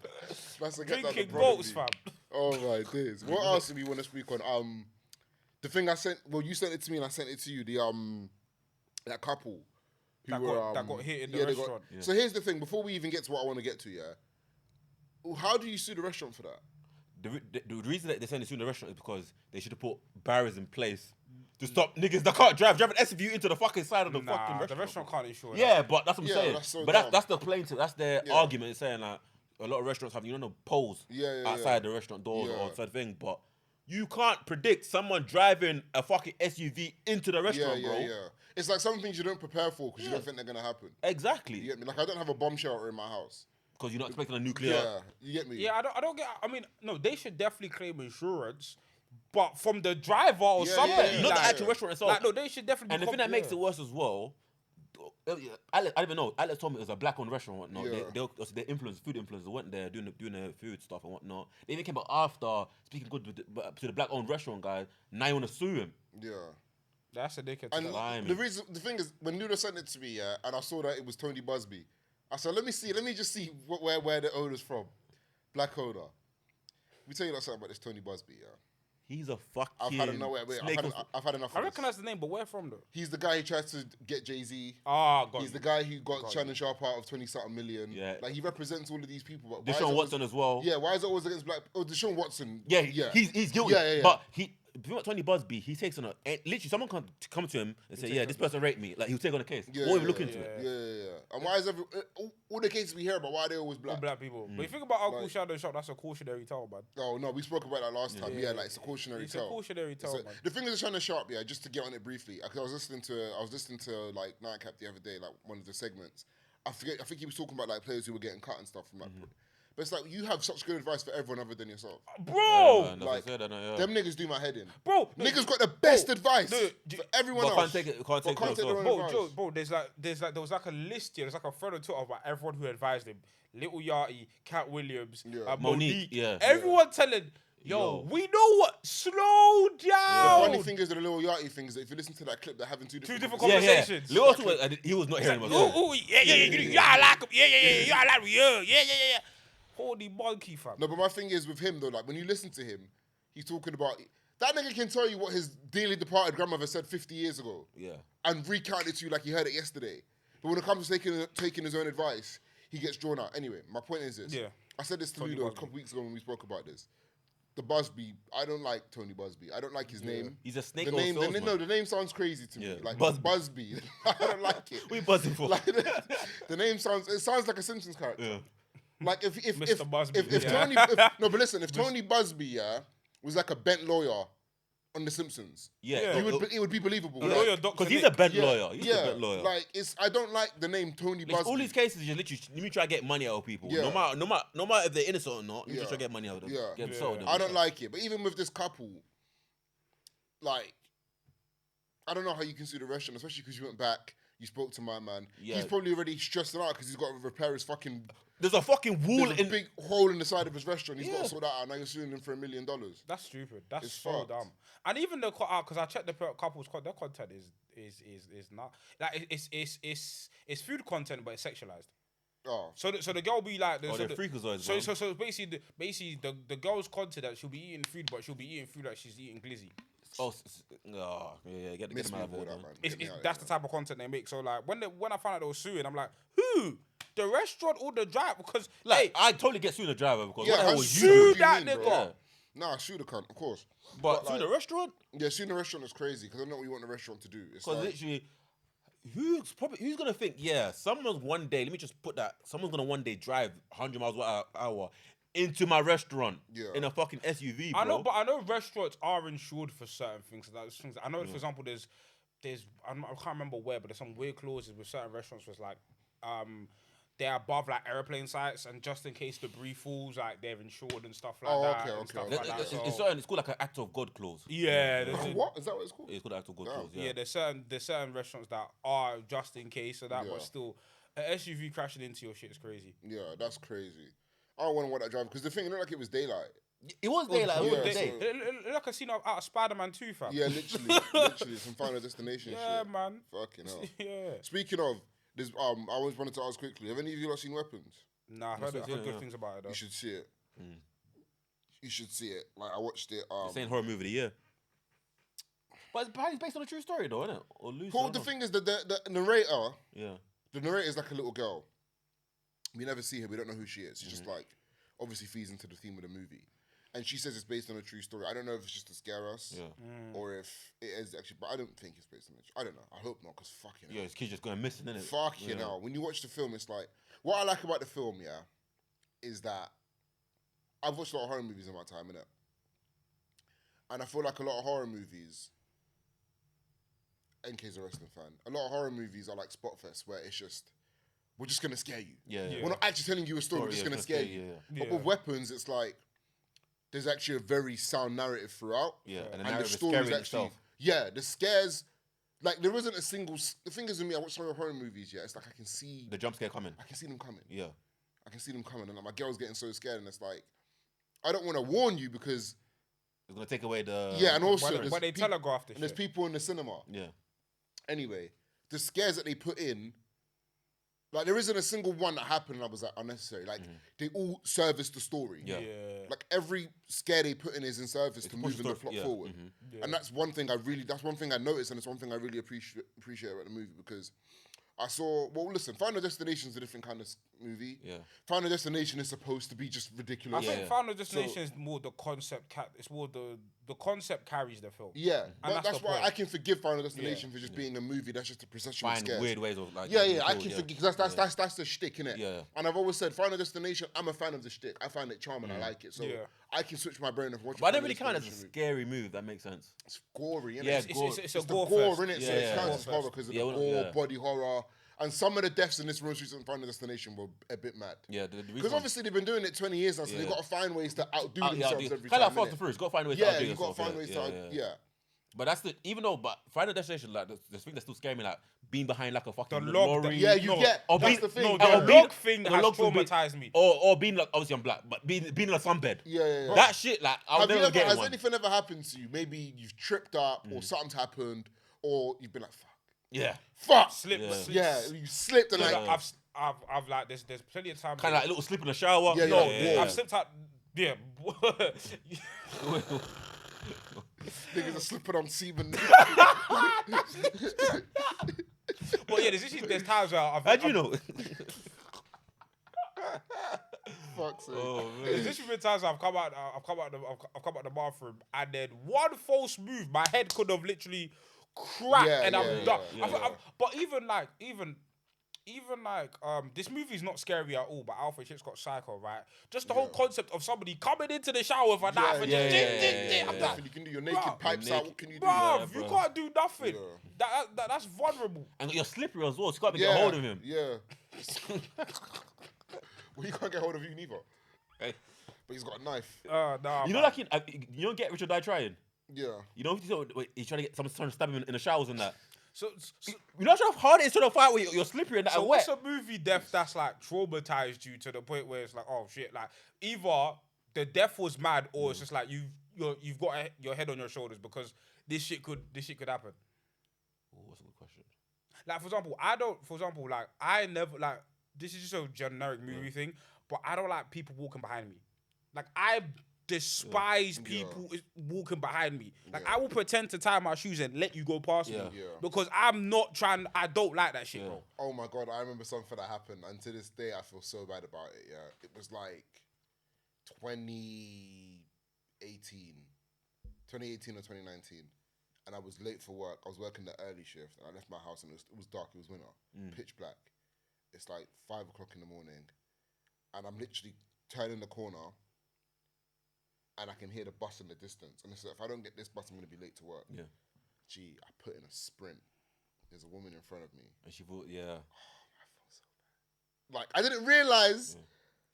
That's a get that Drinking LeBron boats, in me. fam. Oh my days. What else do we want to speak on? The thing I sent. Well, you sent it to me and I sent it to you. That couple who That got hit in the they got- restaurant. Yeah. So here's the thing. Before we even get to what I want to get to, yeah. How do you sue the restaurant for that? The reason that they're saying this in the restaurant is because they should have put barriers in place to stop niggas that can't drive an SUV into the fucking side of the fucking Nah, restaurant. the restaurant can't insure that. Yeah, but that's what I'm Yeah, saying. that's so but dumb. that's the plaintiff. That's their Yeah. argument, saying like a lot of restaurants have poles Yeah, outside the restaurant doors Yeah. or outside thing. But You can't predict someone driving a fucking SUV into the restaurant, bro. It's like some things you don't prepare for because you don't think they're gonna happen. Exactly. You get me? Like I don't have a bomb shelter in my house. Because you're not expecting a nuclear. Yeah, you get me? Yeah, I don't get. I mean, no, they should definitely claim insurance, but from the driver or somebody, Not like, the actual restaurant itself. Like, no, they should definitely. And the thing that makes it worse as well, I don't even know. Alex told me it was a black-owned restaurant and whatnot. Yeah. They influenced, food influencers went there doing the food stuff and whatnot. They even came back after speaking good to the black-owned restaurant guy. Now you want to sue him. Yeah. That's a dickhead. And the thing is, when Nuno sent it to me, and I saw that it was Tony Busby, I said, let me just see where the owner's from. Black owner. Let me tell you something about this Tony Busby, yeah. He's a fucking. I've had enough. I've had enough. I recognize the name, but where from though? He's the guy who tries to get Jay-Z. He's the guy who got Shannon Sharp out of 20-something million. Yeah. Like he represents all of these people. But Deshaun Watson as well. Yeah. Why is it always against black? Oh, Deshaun Watson. Yeah. He's guilty. Yeah. But if you want Tony Busby, he takes on literally someone can come to him and say, this person raped me. Like he'll take on a case. Or even look into it. Yeah. And why is all the cases we hear about, why are they always black? All black people. But you think about Uncle Shannon Sharp, that's a cautionary tale, man. Oh no, we spoke about that last time. Yeah, like it's a cautionary tale. It's a cautionary tale, man. The thing is Shannon Sharp, just to get on it briefly, because I was listening to like Nightcap the other day, like one of the segments. I think he was talking about like players who were getting cut and stuff from that. But it's like you have such good advice for everyone other than yourself. Bro! Them niggas do my head in. Bro! Niggas got the best advice for everyone else. Can't take Bro, there was like a list here. There's like a thread on Twitter about everyone who advised him. Little Yachty, Cat Williams, Monique. Everyone telling, yo, we know what. Slow down. The funny thing is that the Little Yachty thing is that if you listen to that clip, they're having two different conversations. Lil he was not hearing him. Yeah, I like him. Yeah, I like him. Yeah. Holy monkey, fam. No, but my thing is with him though, like when you listen to him, he's talking about that nigga can tell you what his dearly departed grandmother said 50 years ago. Yeah. And recount it to you like he heard it yesterday. But when it comes to taking his own advice, he gets drawn out. Anyway, my point is this. Yeah. I said this to Ludo a couple weeks ago when we spoke about this. The Busby, I don't like Tony Busby. I don't like his name. He's a snake. The name sounds crazy to me. Like Busby. I don't like it. What are you buzzing for? Like, the name sounds like a Simpsons character. Yeah. Like if Tony Busby was like a bent lawyer on The Simpsons, it would be believable. Because he's a bent lawyer. He's a bent lawyer. Like I don't like the name Tony Busby. All these cases, you literally let me try to get money out of people. No matter if they're innocent or not, you just try to get money out of them. Get them sold. I don't like it. But even with this couple, like I don't know how you can sue the restaurant, especially because you went back, you spoke to my man. Yeah. He's probably already stressed out because he's got to repair his fucking. There's a fucking wall There's a big hole in the side of his restaurant. He's got to sort that out. Now you're suing him for $1 million. That's stupid. That's so dumb. And even the because I checked the couple's their content is not like it's food content but it's sexualized. Oh. So the girl be like they're freakazoids. So basically the girl's content that she'll be eating food but she'll be eating food like she's eating glizzy. Get them out of there. That's the type of content they make. So like when I found out they were suing, I'm like, who? The restaurant or the driver? Because like I totally get suing the driver because what the hell was you that nigga? Nah, sue the cunt, of course. But suing the restaurant? Yeah, suing the restaurant is crazy because I don't know what you want the restaurant to do. Because literally, who's gonna think? Yeah, someone's one day. Let me just put that. Someone's gonna one day drive 100 miles per hour into my restaurant in a fucking SUV, bro. I know restaurants are insured for certain things. I know, for example, there's I can't remember where, but there's some weird clauses with certain restaurants where it's like they're above like airplane sites, and just in case debris falls, like they're insured and stuff like that. It's called like an act of God clause. Yeah. What is that? What it's called? It's called act of God clause. Yeah, there's certain restaurants that are just in case of that, but still, an SUV crashing into your shit is crazy. Yeah, that's crazy. I don't want to watch that drive because the thing, it looked like it was daylight. It was daylight. It was day. It looked like a scene out of Spider-Man 2, fam. Yeah, literally some Final Destination shit. Yeah, man. Fucking hell. Yeah. Speaking of, this, I always wanted to ask quickly, have any of you not seen Weapons? Nah, I've heard good things about it, though. You should see it. You should see it. Like, I watched it. It's saying horror movie of the year. But it's based on a true story, though, isn't it? Or loose. Well, the thing is that the narrator, the narrator is like a little girl. We never see her. We don't know who she is. She's just like, obviously feeds into the theme of the movie. And she says it's based on a true story. I don't know if it's just to scare us or if it is actually, but I don't think it's based on it. I don't know. I hope not, because fucking hell. Yeah, his kid's just going missing, isn't it? Fucking hell. When you watch the film, it's like, what I like about the film, is that I've watched a lot of horror movies in my time, innit? And I feel like a lot of horror movies, NK's a wrestling fan, a lot of horror movies are like Spotfest, where it's just, we're just going to scare you. Yeah. We're not actually telling you a story, we're just going to scare you. But with weapons, it's like, there's actually a very sound narrative throughout. Yeah, and the story is actually, the scares, like there isn't a single, the thing is with me, I watch some horror movies, it's like I can see. The jump scare coming. I can see them coming. Yeah. I can see them coming, and like, my girl's getting so scared, and it's like, I don't want to warn you because it's gonna take away the and also but they telegraph this. And there's people in the cinema. Yeah. Anyway, the scares that they put in, like there isn't a single one that happened and I was like unnecessary. Like they all service the story. Yeah. Like every scare they put in is in service to moving the plot forward. And that's one thing I noticed, and it's one thing I really appreciate about the movie, because I saw, listen, Final Destination is a different kind of movie. Yeah. Final Destination is supposed to be just ridiculous. I think Final Destination is more the concept. It's more the concept carries the film. Yeah, and but that's why I can forgive Final Destination for just being a movie that's just a procession of scares. Weird ways of like. I can forgive, because that's the shtick, innit? Yeah. And I've always said Final Destination, I'm a fan of the shtick. I find it charming. I like it. So I can switch my brain of watching. But I don't really count it as a scary movie. That makes sense. It's gory, innit? Yeah, it's a the gore, innit? So it counts as horror because of the gore, body horror. And some of the deaths in this most recent Final Destination were a bit mad. Yeah, because obviously they've been doing it 20 years now, so they've got to find ways to outdo themselves every time. Kind of Fast and Furious, got to find ways to outdo you've got to find ways to But that's the Final Destination, like the thing that's still scaring me, like being behind like a fucking the log. lorry. That's the thing. The log thing has traumatized me. Or being like, obviously I'm black, but being in a sunbed. Yeah. That shit, like I'll never get one. Has anything ever happened to you? Maybe you've tripped up, or something's happened, or you've been like, fuck. Yeah. Fuck. Slip. Yeah, you slipped and like I've like there's plenty of times. Kind of like a little slip in the shower. I've slipped out. Yeah. Niggas are slipping on semen. Well, yeah, there's times where How'd you know? Fuck's sake. There's just been times where I've come out the bathroom, and then one false move, my head could have literally cracked, and I'm done. But even like this movie's not scary at all, but Alfred Hitchcock Psycho, right? Just the whole concept of somebody coming into the shower with a knife and just nothing you can do. Your naked pipes out. What can you do? You can't do nothing. That's vulnerable. And you're slippery as well. So you can't get hold of him. Yeah. Well, you can't get hold of you neither. Hey. But he's got a knife. Nah, you know, like you don't get Richard Die Trying. Yeah. You know, he's trying to get someone trying to stab him in the showers and that. So you know how hard it is to fight where you're slippery and that. So and what's wet. a movie death that's like traumatized you to the point where it's like, oh shit, like either the death was mad or it's just like you've got your head on your shoulders because this shit could happen. Oh, that's a good question. Like I never like, this is just a generic movie thing, but I don't like people walking behind me. Like I despise people walking behind me. Like I will pretend to tie my shoes and let you go past me because I'm not trying. I don't like that shit, bro. Oh my god, I remember something that happened, and to this day I feel so bad about it. Yeah, it was like 2018 or 2019, and I was late for work. I was working the early shift, and I left my house, and it was dark. It was winter, pitch black. It's like 5 o'clock in the morning, and I'm literally turning the corner. And I can hear the bus in the distance. And so if I don't get this bus, I'm going to be late to work. Yeah. Gee, I put in a sprint. There's a woman in front of me. And she thought, I felt so bad. Like, I didn't realise...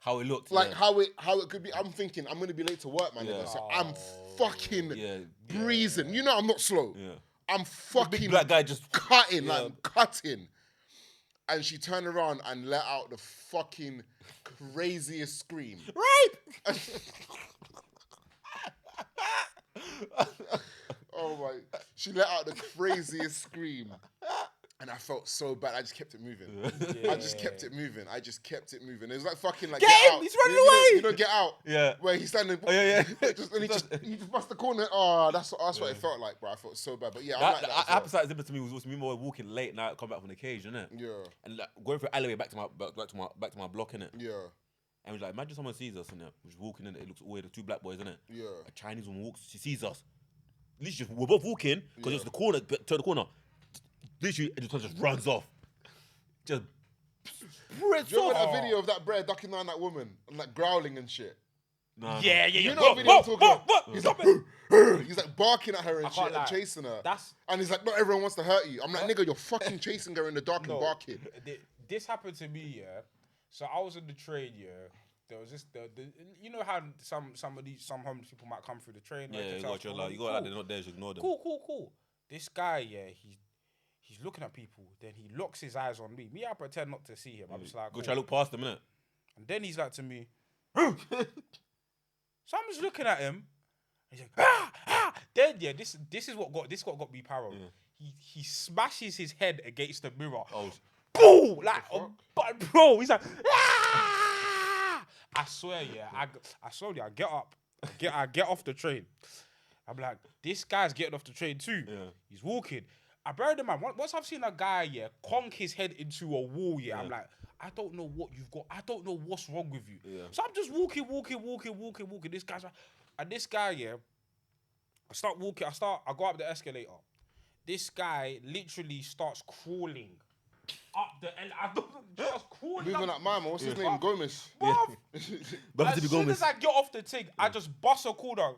how it looked. Like, how it could be. I'm thinking, I'm going to be late to work, man. So I'm fucking breezing. You know I'm not slow. Yeah. I'm fucking... The big black guy just... Cutting, cutting. And she turned around and let out the fucking craziest scream. Right! Oh my! She let out the craziest scream, and I felt so bad. I just kept it moving. I just kept it moving. It was like fucking like get him! Out. He's running away! You know, Get Out. Yeah. Where he's standing. Oh yeah. He just bust the corner. Oh, that's what it felt like, bro. I felt so bad. But yeah, that episode similar to me was me more walking late night, come back from the cage, innit? Yeah. And like, going through alleyway back to my block, innit? Yeah. And we're like, imagine someone sees us, innit? We're just walking in it. It looks weird. The two black boys, innit? Yeah. A Chinese woman walks. She sees us. Literally, we're both walking because it's the corner. Turn the corner. Literally, it just runs off. Just sprints Do you off. remember that video of that bear ducking down that woman and like growling and shit? No, Yeah. You know what video I'm talking about? He's like, he's like barking at her and shit and chasing her. And he's like, not everyone wants to hurt you. I'm like, nigga, you're fucking chasing her in the dark and barking. This happened to me, yeah. So I was in the train, yeah. There was this, you know how some homeless people might come through the train. Yeah, right, you got your like, you got like they're not there, just ignore them. Cool. This guy, yeah, he's looking at people. Then he locks his eyes on me. I pretend not to see him. I'm just like, Go try to look past them, innit? And then he's like to me, so I'm just looking at him. He's like, ah. Then yeah, this is what got me paranoid. He smashes his head against the mirror. Oh, boom! Like, but bro, he's like, ah! I swear, yeah, I slowly, I get up, I get off the train. I'm like, this guy's getting off the train too. Yeah. He's walking. I buried him, man. Once I've seen a guy, yeah, conk his head into a wall, yeah, I'm like, I don't know what you've got. I don't know what's wrong with you. Yeah. So I'm just walking. This guy's like, and this guy, yeah, I start walking. I go up the escalator. This guy literally starts crawling up the starts crawling. Moving up my man. What's his name? Gomez. As soon as I get off the thing, I just bust a corner,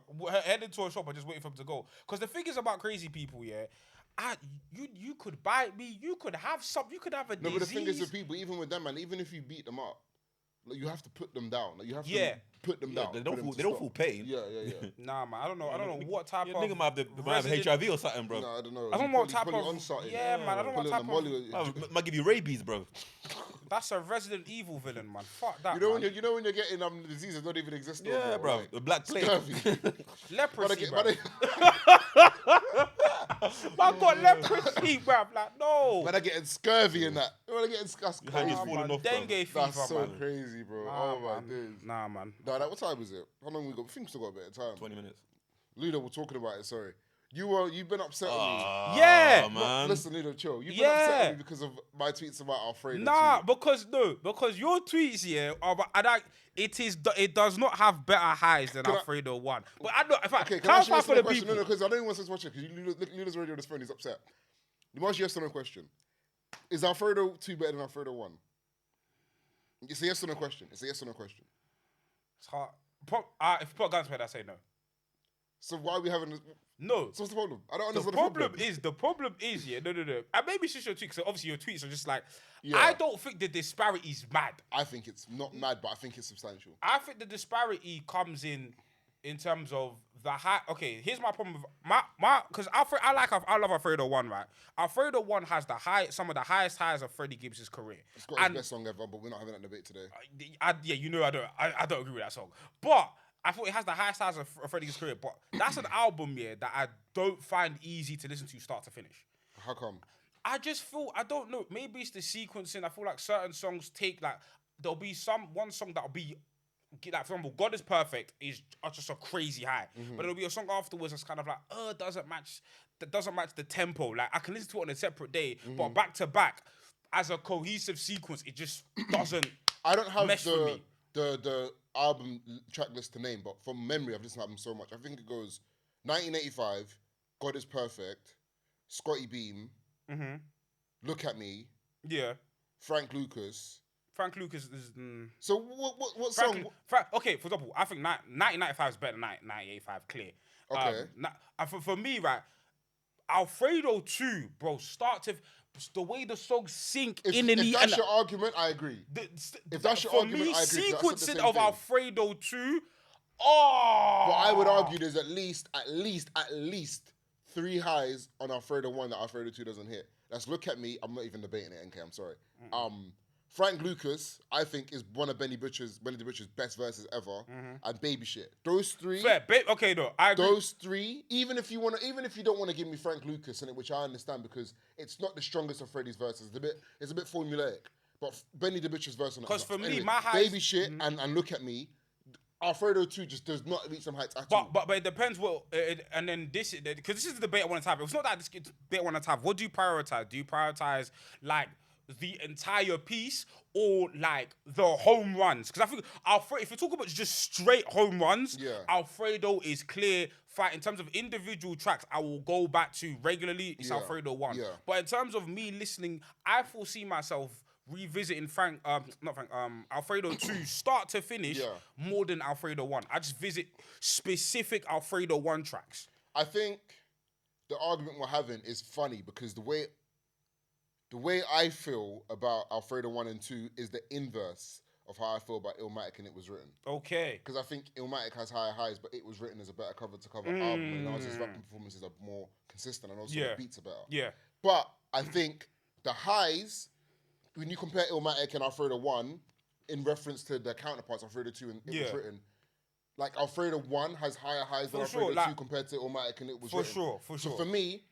head into a shop, and just waiting for him to go. Because the thing is about crazy people, yeah. You could bite me. You could have you could have a disease. No, but the thing is with people, even with them, man, even if you beat them up, like, you have to put them down. Like, you have to put them down. They don't feel pain. Yeah. Nah, man. I don't know what type of. Nigga might have HIV or something, bro. No, I don't know. I don't know what type of. Yeah, man. I don't know what type of. Might give you rabies, bro. That's a Resident Evil villain, man. Fuck that. You know when you're getting diseases that don't even exist. Yeah, bro. Like, the black plague. Leprosy, bro. I got leprosy, bruv. Like, no. When I getting scurvy and that. When I getting scurvy. Dengue fever, that's so crazy, bro. Oh my days. Nah, man. Nah, what time is it? How long we got? I think we still got a bit of time. 20 minutes. Ludo, we're talking about it. Sorry. You've been upset with me. Yeah, man. Listen, Ludo, chill. You've been upset with me because of my tweets about Alfredo. Nah, because your tweets here it does not have better highs than Alfredo 1. But I know, in fact, can I ask you a question? No, because I don't even want to watch it because Ludo's already on his phone. He's upset. You must yes or no question. Is Alfredo 2 better than Alfredo 1? It's a yes or no question. It's hard. If you put guns to my head, I say no. So why are we having this? No. So what's the problem? I don't understand the problem is, yeah, no. And maybe it's just your tweets. So obviously your tweets are just like, I don't think the disparity is mad. I think it's not mad, but I think it's substantial. I think the disparity comes in terms of the high. Okay, here's my problem with my because I love Alfredo 1, right? Alfredo 1 has some of the highest highs of Freddie Gibbs' career. It's got his best song ever, but we're not having that debate today. I don't agree with that song, but I thought it has the highest highs of Freddie's career. But that's an album, yeah, that I don't find easy to listen to start to finish. How come? I just feel, I don't know, maybe it's the sequencing. I feel like certain songs take, like, there'll be one song that'll be, like, for example, God is Perfect is just a crazy high. Mm-hmm. But there'll be a song afterwards that's kind of like, doesn't match the tempo. Like, I can listen to it on a separate day, but back to back, as a cohesive sequence, it just doesn't I don't have mesh for me. The album track list to name, but from memory, I've listened to the album so much. I think it goes 1985, God is Perfect, Scotty Beam, Look at Me, Frank Lucas. Frank Lucas is. So what song? Okay, for example, I think 1995 is better than 1985, clear. Okay. For me, right, Alfredo 2, bro, start to. The way the songs sink in and if that's your argument, I agree. If that's your argument, I agree. Sequencing of Alfredo 2, But I would argue there's at least 3 highs on Alfredo 1 that Alfredo 2 doesn't hit. Let's Look at Me. I'm not even debating it, NK, I'm sorry. Frank Lucas, I think, is one of Benny the Butcher's best verses ever, and Baby Shit. Those 3. Fair. Okay, no, I agree. Those 3. Even if you don't want to give me Frank Lucas in it, which I understand because it's not the strongest of Freddie's verses. It's a bit formulaic. But Benny the Butcher's verse on it. Because for me, my highs, Baby Shit and Look at Me, Alfredo 2 just does not reach some heights at all. But it depends what. And then this, because this is the debate I want to have. It's not that this debate I want to have. What do you prioritize? Do you prioritize like the entire piece or like the home runs? Because I think Alfredo, if you talk about just straight home runs, Alfredo is clear. In terms of individual tracks, I will go back to regularly. It's Alfredo 1. Yeah. But in terms of me listening, I foresee myself revisiting Alfredo 2 start to finish more than Alfredo 1. I just visit specific Alfredo 1 tracks. I think the argument we're having is funny because the way I feel about Alfredo 1 and 2 is the inverse of how I feel about Illmatic and It Was Written. Okay. Because I think Illmatic has higher highs, but It Was Written is a better cover-to-cover album, and Nas's rapping performances are more consistent, and also the beats are better. Yeah. But I think the highs, when you compare Illmatic and Alfredo 1, in reference to their counterparts, Alfredo 2 and It Was Written, like Alfredo 1 has higher highs than Alfredo 2 compared to Illmatic and It Was Written. For sure. So for me,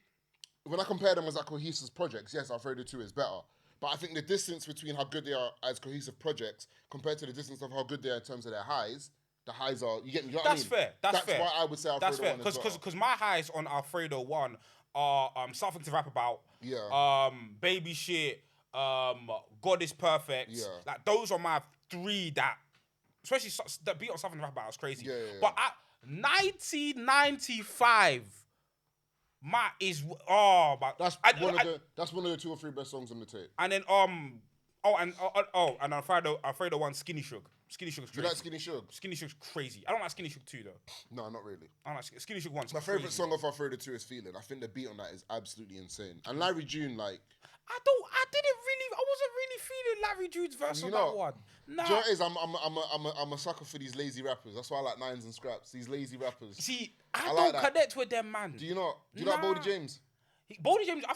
when I compare them as like cohesive projects, yes, Alfredo 2 is better. But I think the distance between how good they are as cohesive projects compared to the distance of how good they are in terms of their highs, the highs are, you get me? You know what I mean? Fair. That's fair. That's why I would say Alfredo 1 is better. Because my highs on Alfredo 1 are Something to Rap About, Baby Shit, God is Perfect. Yeah. Like, those are my 3 that, especially the beat on Something to Rap About is crazy. Yeah. But at 1995, that's one of the 2 or 3 best songs on the tape. And then and Alfredo 1 Skinny Suge. Skinny Suge's crazy. You like Skinny Suge? Skinny Suge's crazy. I don't like Skinny Suge 2 though. No, not really. I don't like Skinny Suge 1. My favourite song off Alfredo 2 is Feeling. I think the beat on that is absolutely insane. And Larry June, like, I wasn't really feeling Larry Jude's verse on that one. Nah. Do you know what it is? I'm a sucker for these lazy rappers. That's why I like Nines and Scraps. These lazy rappers. See, I don't like connect with them, man. Do you not? Do you like Boldy James? Boldy James, I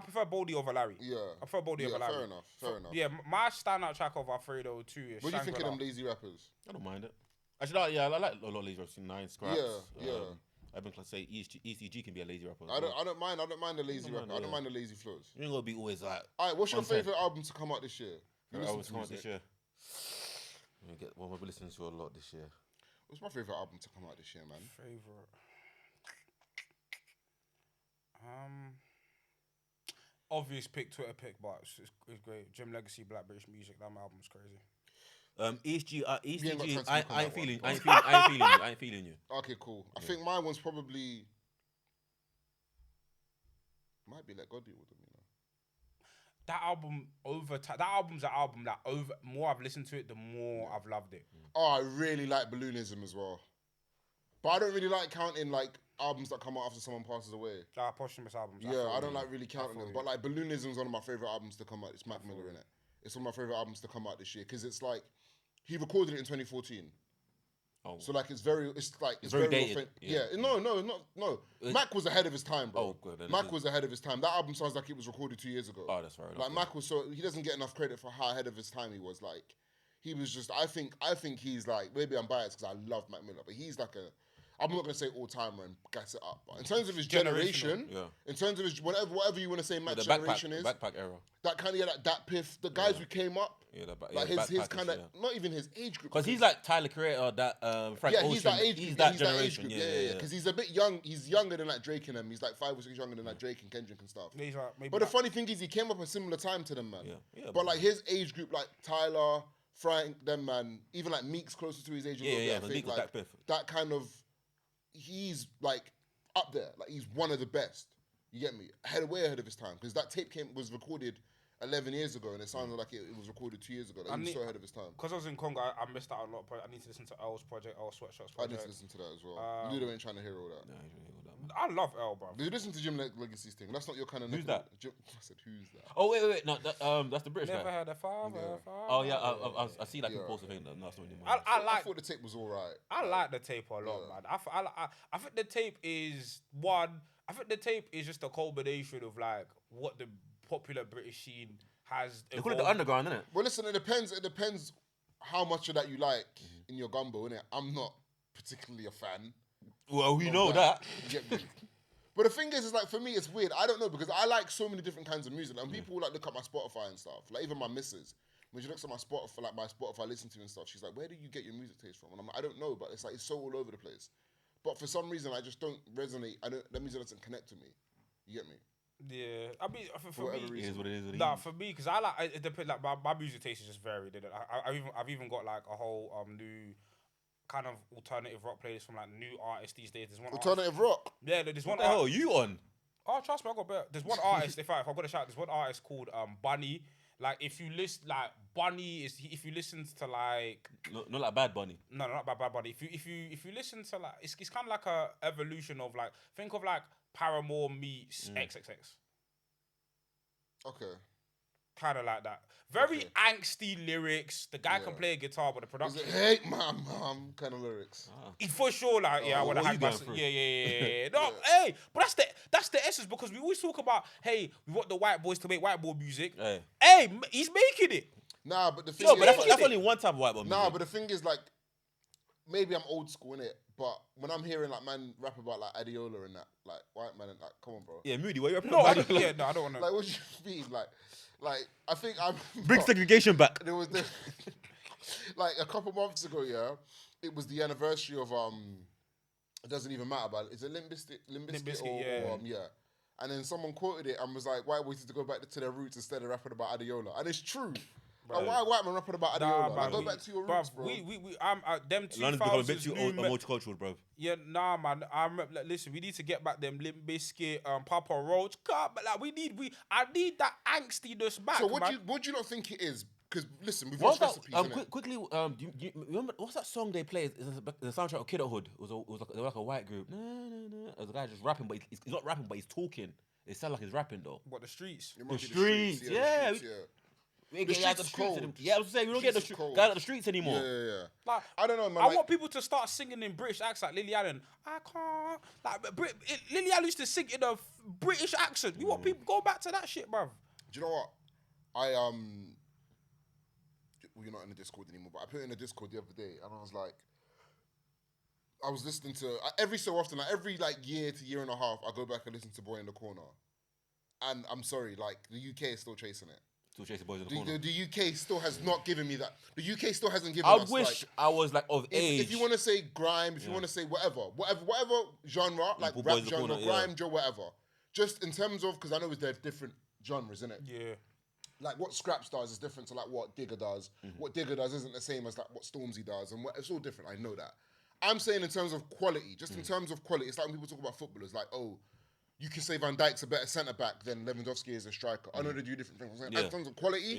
prefer Boldy over Larry. Yeah. I prefer Boldy over Larry. Fair enough. Yeah, my standout track of Alfredo 2 is What do you think of them lazy rappers? I don't mind it. Actually, I like a lot of lazy rappers. Nines, Scraps. Yeah. I've been say ECG can be a lazy rapper. I don't mind the lazy rapper. I don't mind the lazy flows. You ain't gonna be always like. Alright, what's your favourite album to come out this year? Album to come out this year. What am I listening to a lot this year? What's my favourite album to come out this year, man? Favourite. Obvious pick, Twitter pick, but it's great. Jim Legacy, Black British Music. That album's crazy. ECG, I ain't feeling you. Okay, cool. I think my one's probably might be Let God Deal With Them, you know. That album's an album that more I've listened to it, the more I've loved it. Oh, I really like Balloonism as well. But I don't really like counting like albums that come out after someone passes away. Posthumous albums. Yeah, I don't like really counting them. But like Balloonism is one of my favourite albums to come out. It's Mac Miller in it. It's one of my favourite albums to come out this year because it's like he recorded it in 2014. Oh. So like it's very dated. No. Mac was ahead of his time, bro. Oh, good. Mac was ahead of his time. That album sounds like it was recorded 2 years ago. Oh, that's fair enough. Like Mac was he doesn't get enough credit for how ahead of his time he was. Like he was just I think he's like, maybe I'm biased because I love Mac Miller, but he's like I'm not gonna say all timer and gas it up, but in terms of his generation, in terms of his whatever you want to say, Mac's generation is backpack era. That kind of that piff, the guys who came up, his kind of not even his age group. Because he's like Tyler Creator, that Frank Ocean. He's that age group. He's that generation. Yeah. Because he's a bit young. He's younger than like Drake and them. He's like 5 or 6 younger than like Drake and Kendrick and stuff. Yeah, but the funny thing is, he came up a similar time to them, man. But like his age group, like Tyler, Frank, them man, even like Meek's closer to his age. I think like that kind of. He's like up there, like he's one of the best. You get me? Way ahead of his time because that tape was recorded 11 years ago, and it sounded like it was recorded 2 years ago. Like, he was so ahead of his time. Because I was in Congo, I missed out a lot. I need to listen to L's project, L Sweatshots project. I need to listen to that as well. Ludo ain't trying to hear all that. No, he ain't hear all that. I love L, bro. Did you listen to Jim Legacy's thing? That's not your kind of. Who's that? I said, who's that? Oh wait, no, that's the British Never guy. had a father. Oh yeah, I see like people post a thing. No, that's not anymore. I thought the tape was alright. I like the tape a lot, man. I think the tape is one. I think the tape is just a culmination of like what the popular British scene has. They call it the underground, innit? Well, listen, it depends how much of that you like in your gumbo, innit? I'm not particularly a fan. Well, we know that. Get me? But the thing is like for me, it's weird. I don't know because I like so many different kinds of music. And people like look at my Spotify and stuff. Like even my missus, when she looks at my Spotify, listen to and stuff, she's like, "Where do you get your music taste from?" And I'm like, "I don't know," but it's like it's so all over the place. But for some reason, I just don't resonate. That music doesn't connect to me. You get me? Yeah, I mean, for me, it is what it is. Nah, for me, because I like it depends. Like my music taste is just varied. I've even got like a whole new kind of alternative rock playlist from like new artists these days. There's one alternative rock. Yeah, there's one. What the hell are you on? Oh, trust me, I got better. There's one artist. If I've got a shout, there's one artist called Bunny. Like if you list like Bunny is if you listen to like not like Bad Bunny. no not Bad Bunny. If you listen to like it's kind of like a evolution of like think of like Paramore meets XXX. Okay. Kind of like that. Very angsty lyrics. The guy can play a guitar, but the Is production. it hate my mom kind of lyrics? It's for sure, like I want to hang myself. Yeah. No, hey, but that's the essence because we always talk about hey, we want the white boys to make white boy music. Hey, he's making it. Nah, but the thing No, is, but that's only one type of white boy music. nah, but the thing is, like, maybe I'm old school in it, but when I'm hearing like man rap about like Adiola and that, like white man, and like, come on, bro. Yeah, Moody, what are you rapping No, about? I don't want to. Like, what do you mean? Like I think I'm Bring segregation back. There was like a couple months ago, yeah. It was the anniversary of It doesn't even matter, but is it Limp Bizkit or yeah. And then someone quoted it and was like, "White boys need to go back to their roots instead of rapping about Adiola," and it's true. Like, why are white men rapping about Adiola? Like, go back to your roots, bro. Them 2000s London's become a bit too multicultural, bro. Yeah, nah, man. Like, listen, we need to get back them Limp Bizkit, Papa Roach. God, but like I need that angstiness back. So what do you not think it is? Because listen, we've What's lost that? recipes. Quickly, do you remember what's that song they played? It's the soundtrack of Kidulthood. It was like a white group. It was a guy just rapping, but he's not rapping, but he's talking. It sounds like he's rapping though. What the streets? The streets, yeah. We ain't getting out the streets anymore. Yeah, I was saying we don't get the guys out the streets anymore. Yeah. Like, I don't know, man. I want people to start singing in British accents like Lily Allen. I can't. Like Lily Allen used to sing in a British accent. You want people go back to that shit, bruv. Do you know what? Well, you're not in the Discord anymore, but I put it in the Discord the other day, and I was like, I was listening to every so often, like every like year to year and a half, I go back and listen to Boy in the Corner, and I'm sorry, like the UK is still chasing it. Still chasing Boys in the Corner. The UK still has not given me that. The UK still hasn't given I us. wish I was like of age. If you want to say grime, if you want to say whatever genre, like put rap Boys in the genre, Corner, grime genre, whatever. Just in terms of, because I know they're different genres, isn't it? Yeah. Like what Scraps does is different to like what Digger does. What Digger does isn't the same as like what Stormzy does, and it's all different. I know that. I'm saying in terms of quality, just in terms of quality, it's like when people talk about footballers, like, oh, you can say Van Dijk's a better centre back than Lewandowski is a striker. I know they do different things. I'm saying, in terms of quality,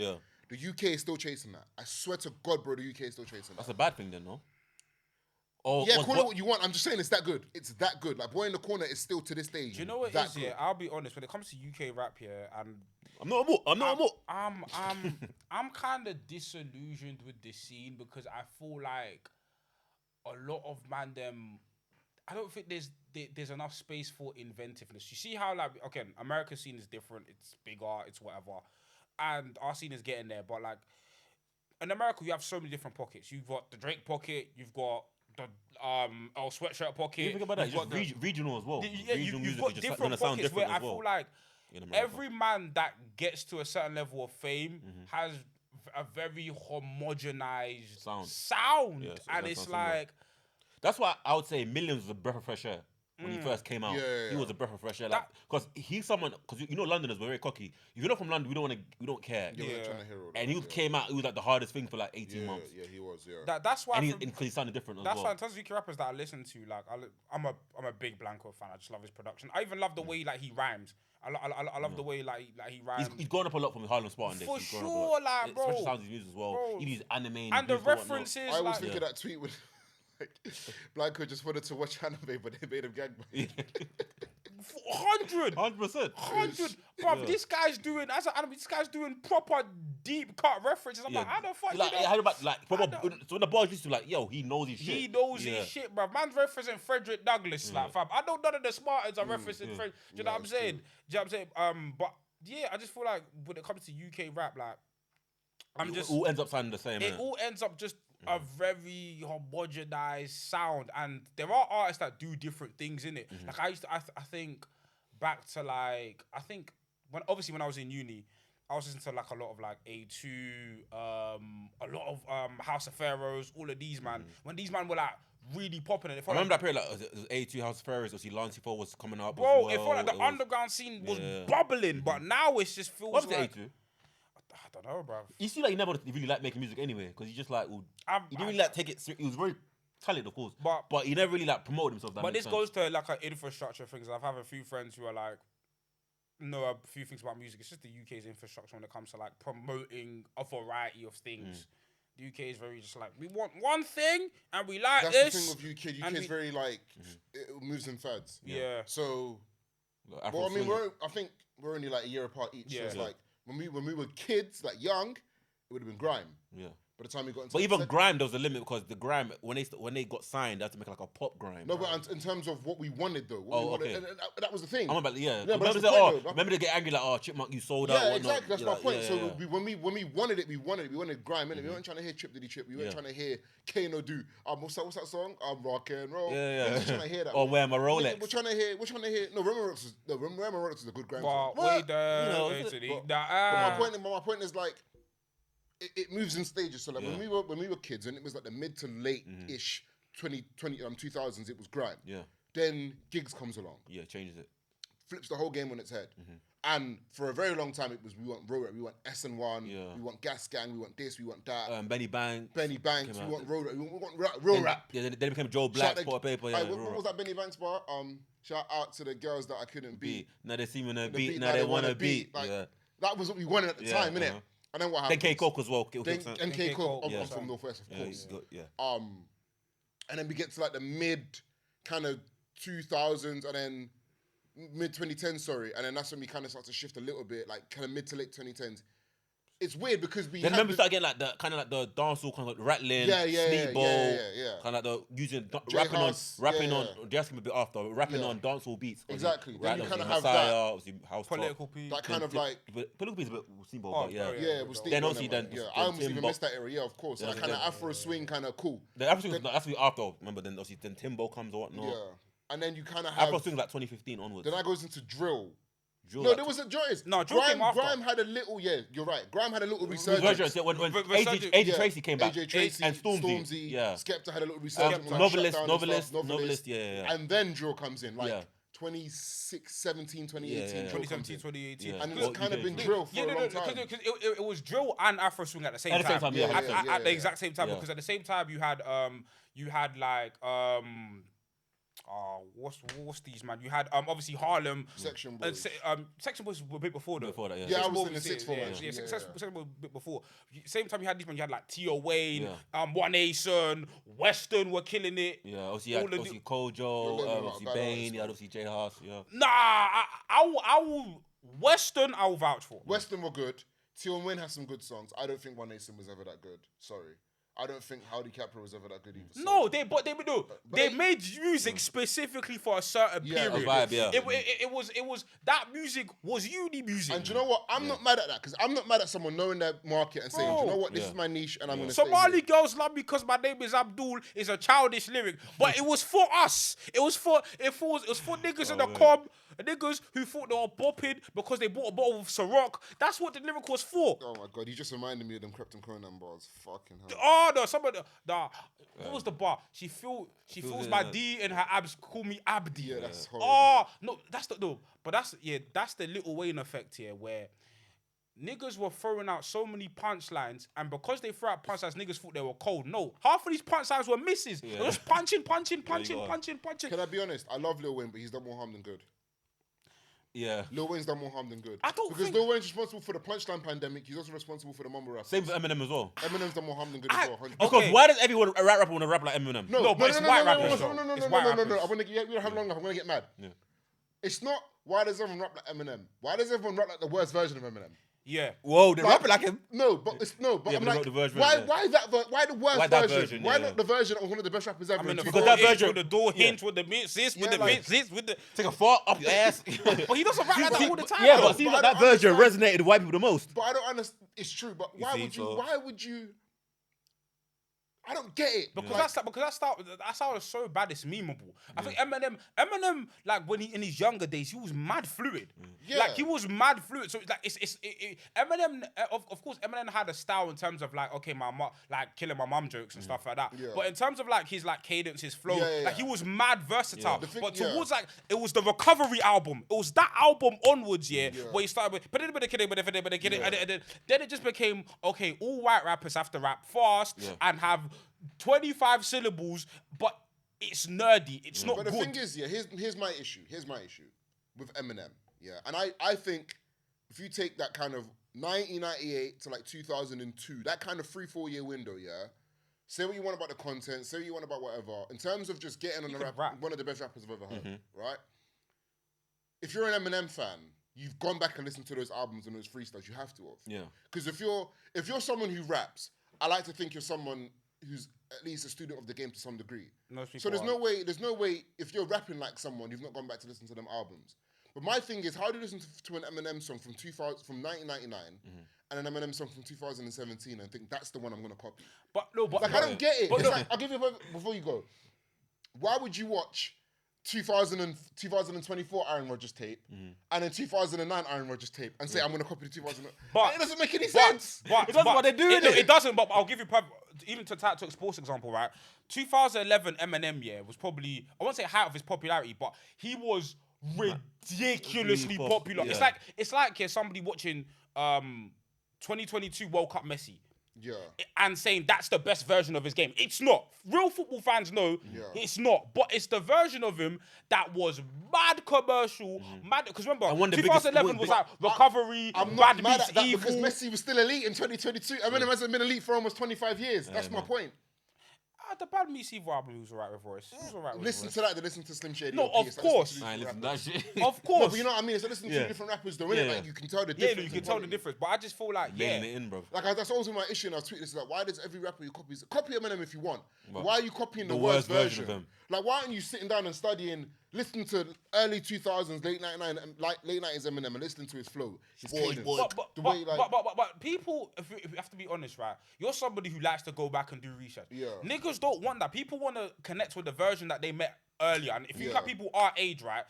the UK is still chasing that. I swear to God, bro, the UK is still chasing that. That's a bad thing then, no? Call it what you want. I'm just saying it's that good. It's that good. Like Boy in the Corner is still to this day. Do you know what it is? Yeah, I'll be honest. When it comes to UK rap, and I'm not a more. I'm kind of disillusioned with the scene because I feel like a lot of them. I don't think there's enough space for inventiveness. You see how like American scene is different. It's bigger. It's whatever, and our scene is getting there. But like in America, you have so many different pockets. You've got the Drake pocket. You've got the Sweatshirt pocket. You think about that, it's just regional as well. You've got different pockets where I feel like every man that gets to a certain level of fame has a very homogenized sound. Yeah, and it's like... That's why I would say Millions was a breath of fresh air. When he first came out, he was a breath of fresh air. Because he's someone, because you know Londoners were very cocky. If you're not from London, we don't care. And he came out, it was like the hardest thing for like 18 months. Yeah, he was. Yeah. That's why. And because he sounded different as well. That's why in terms of UK rappers that I listen to, like I'm a big Blanco fan. I just love his production. I even love the way like he rhymes. I love the way like he rhymes. He's grown up a lot from his Harlem Spartan days. For sure, like bro. Especially sounds his music as well. Bro. He needs anime and the references. I was thinking that tweet with. Blanco just wanted to watch anime, but they made him gangbang. 100%. Bruv, this guy's doing, as an anime, this guy's doing proper deep cut references. I'm like, how the fuck like, I heard about, like, proper, so when the boys used to, like, yo, he knows his shit. He knows his shit, bruv. Man's referencing Frederick Douglass, like, fam. I know none of the Spartans are referencing Frederick. Do you know what I'm saying? But, yeah, I just feel like when it comes to UK rap, like, it all ends up sounding the same. It all ends up just a very homogenized sound, and there are artists that do different things in it. Like I think back to like when I was in uni, I was listening to like a lot of like A2, a lot of House of Pharaohs, all of these man. When these man were like really popping, and I remember that period, like it was A2, House of Pharaohs, obviously Lancey 4 was coming up. Bro, it felt like the underground scene was bubbling, but now it just feels What's like. The A2? I don't know, bro. You see, like he never really liked making music anyway, because he just like he didn't really like take it. He was very talented, of course, but he never really like promoted himself. But this goes to like an infrastructure things. I've had a few friends who are like, know a few things about music. It's just the UK's infrastructure when it comes to like promoting a variety of things. The UK is very just like, we want one thing and we like That's this. the thing with UK. UK is very like it moves in fads. Yeah. So, Like, well, I mean, I think we're only like a year apart each. So it's like when we were kids, like young, it would have been grime. Yeah. By the time we got into But even grime, there was a limit because the grime when they got signed, they had to make like a pop grime. No, but in terms of what we wanted though, Okay. and that was the thing. I'm about Yeah, remember, but that's they, the point, though. remember they get angry like, Chipmunk, you sold out. Yeah, whatnot. exactly. That's You're my like, point. yeah, So yeah. when we wanted it, we wanted grime, innit? We weren't trying to hear Trip Diddy Trip. We weren't trying to hear Kano do. What's that song? Rock and roll. Yeah. We weren't trying to hear that. Or wear my Rolex. We're trying to hear. No, Remember Rolex is a good grime But song. wait, My point is like, it moves in stages. So like when we were kids and it was like the mid to late ish 2000s, it was grime. Yeah. Then gigs comes along, Yeah, changes it. flips the whole game on its head. And for a very long time, it was we want Road Rap, we want SN1, we want Gas Gang, we want this, we want that. Benny Banks. Benny Banks, we out. want Road Rap, we want real rap. Yeah, then it became Joe Black, Sport Paper. Yeah, what was that Benny Banks bar? Shout out to the girls that I couldn't beat. Now they see me in a beat, now they want to beat. Like, Yeah. that was what we wanted at the time, innit? And then what Then happened? K Coke as well. Then K Coke Yeah. from Northwest, of course. Yeah. And then we get to like the mid kind of 2000s and then mid 2010s, and then that's when we kind of start to shift a little bit, like kind of mid to late 2010s. It's weird because we then remember we started getting like the kind of like the dancehall kind of like rattling, Sneakball, kind of like the using rapping on. Just a bit after rapping on dancehall beats. Exactly. Then you kind of Messiah, have that. Obviously house political piece. That kind of like political beats, but Sneakball, but yeah. it was Then obviously I almost even missed that era. Yeah, of course. That kind of Afro swing, kind of cool. The Afro swing that's after. Remember then obviously then Timbo comes or whatnot. Yeah, and then you kind of have Afro swing like 2015 onwards. Then that goes into drill. Drill No, like there was a Joyce. No, drill came after. Grime had a little, you're right. Grime had a little resurgence. When AJ Tracy came back. AJ Tracy, and Stormzy. Yeah. Skepta had a little resurgence. Novelist, yeah. And then drill comes in, like 2017, 2018. 2017, 2018. And it's kind of been drill for a long time. Because it was drill and Afro swing at the same time. At the exact same time, because at the same time you had like what's these, man? You had obviously Harlem. Section Boys. Section Boys were a bit before though. Before that, yeah. Yeah, I was in the sixth form. Section Boys a bit before. Same time you had these, man. You had like T.O. Wayne, One Nation, Western were killing it. Yeah, obviously Kojo, obviously Bane, obviously J House. Yeah. Nah, I will Western. I will vouch for. Western were good. T.O. Wayne has some good songs. I don't think One Nation was ever that good. Sorry. I don't think Howdy Capra was ever that good either. No, they made music specifically for a certain period. A vibe, yeah. It was that music was uni music. And do you know what? I'm not mad at that because I'm not mad at someone knowing their market and saying, do you know what, this is my niche and I'm gonna. Somali girls love me because my name is Abdul is a childish lyric, but it was for us. It was for niggas in the cob. Niggas who thought they were bopping because they bought a bottle of Ciroc. That's what the lyric was for. Oh my god, you just reminded me of them Krypton Conan bars. Fucking hell. Oh no, what was the bar? She feels my D and her abs call me Abdi. Yeah, that's horrible. Oh no, but that's the Lil Wayne effect here where niggas were throwing out so many punchlines, and because they threw out punchlines, niggas thought they were cold. No, half of these punchlines were misses. It was punching. Can I be honest? I love Lil Wayne, but he's done more harm than good. Yeah. Lil Wayne's done more harm than good. Because Lil Wayne's responsible for the punchline pandemic. He's also responsible for the mumble rap. Same for Eminem as well. Eminem's done more harm than good as well. 100%. Because why does everyone a rap rapper want to rap like Eminem? No, but it's white rappers. No. I want to get. We don't have long enough. I'm gonna get mad. Yeah. It's not why does everyone rap like Eminem? Why does everyone rap like the worst version of Eminem? Yeah. Whoa, they're rapping like him. No, but I'm like, why the worst version? Why not the version of one of the best rappers ever? I mean, because that version with the door hinge, with the misses, with the misses, with the take a fart up your ass. But he doesn't rap like that all the time. Yeah, but it seems like that version resonated with white people the most. But I don't understand. It's true, but why would you? I don't get it. Because that style is so bad, it's memeable. I think Eminem, like when he in his younger days, he was mad fluid. Yeah. Like he was mad fluid. So like Eminem, of course, Eminem had a style in terms of like, okay, my mom, like killing my mum jokes and stuff like that. Yeah. But in terms of like his like cadence, his flow, like he was mad versatile. Yeah. But towards like it was the Recovery album. It was that album onwards, where he started with and then it just became okay. All white rappers have to rap fast and have 25 syllables, but it's nerdy. It's not But the good. thing is, here's my issue. Here's my issue with Eminem. Yeah, and I think if you take that kind of 1998 to like 2002, that kind of 3-4 year window, yeah. Say what you want about the content, say what you want about whatever. In terms of just getting on the rap, one of the best rappers I've ever heard, right? If you're an Eminem fan, you've gone back and listened to those albums and those freestyles. You have to have. Yeah. Because if you're someone who raps, I like to think you're someone who's at least a student of the game to some degree. So there's no way if you're rapping like someone, you've not gone back to listen to them albums. But my thing is, how do you listen to an Eminem song from 1999 and an Eminem song from 2017 and think that's the one I'm going to copy? But I don't get it. It's like, I'll give you before you go. Why would you watch 2024 Aaron Rodgers tape and then 2009 Aaron Rodgers tape and say I'm going to copy the 2009? But it doesn't make any sense. But it doesn't what they do. It doesn't. But I'll give you even to a sports example, right? 2011 Eminem was probably, I won't say height of his popularity, but he was ridiculously popular. Yeah. It's like somebody watching 2022 World Cup Messi. Yeah. And saying that's the best version of his game. It's not. Real football fans know it's not. But it's the version of him that was mad commercial, mad. Because remember, 2011 was like recovery, I'm not bad mad beats, at that evil. because Messi was still elite in 2022. Eminem hasn't been elite for almost 25 years. That's my point. The Bad Meets Evil album, he was alright with Royce. He was alright with Listen Royce. to that, then listen to Slim Shady. No, of course. I ain't listen to that shit. Of No, course. but you know what I mean? It's listening to two different rappers, though, innit? Like, you can tell the Yeah, difference. you can tell the difference. But I just feel like, Laying it in, bro. Like, that's always been my issue, and I was tweeting this, like, why does every rapper who copies... Copy Eminem if you want. But why are you copying the worst version of him? Like, why aren't you sitting down and studying, listening to early 2000s, late 90s Eminem and listening to his flow? His cadence. But people, if you have to be honest, right? You're somebody who likes to go back and do research. Yeah. Niggas don't want that. People want to connect with the version that they met earlier. And if you look at people our age, right?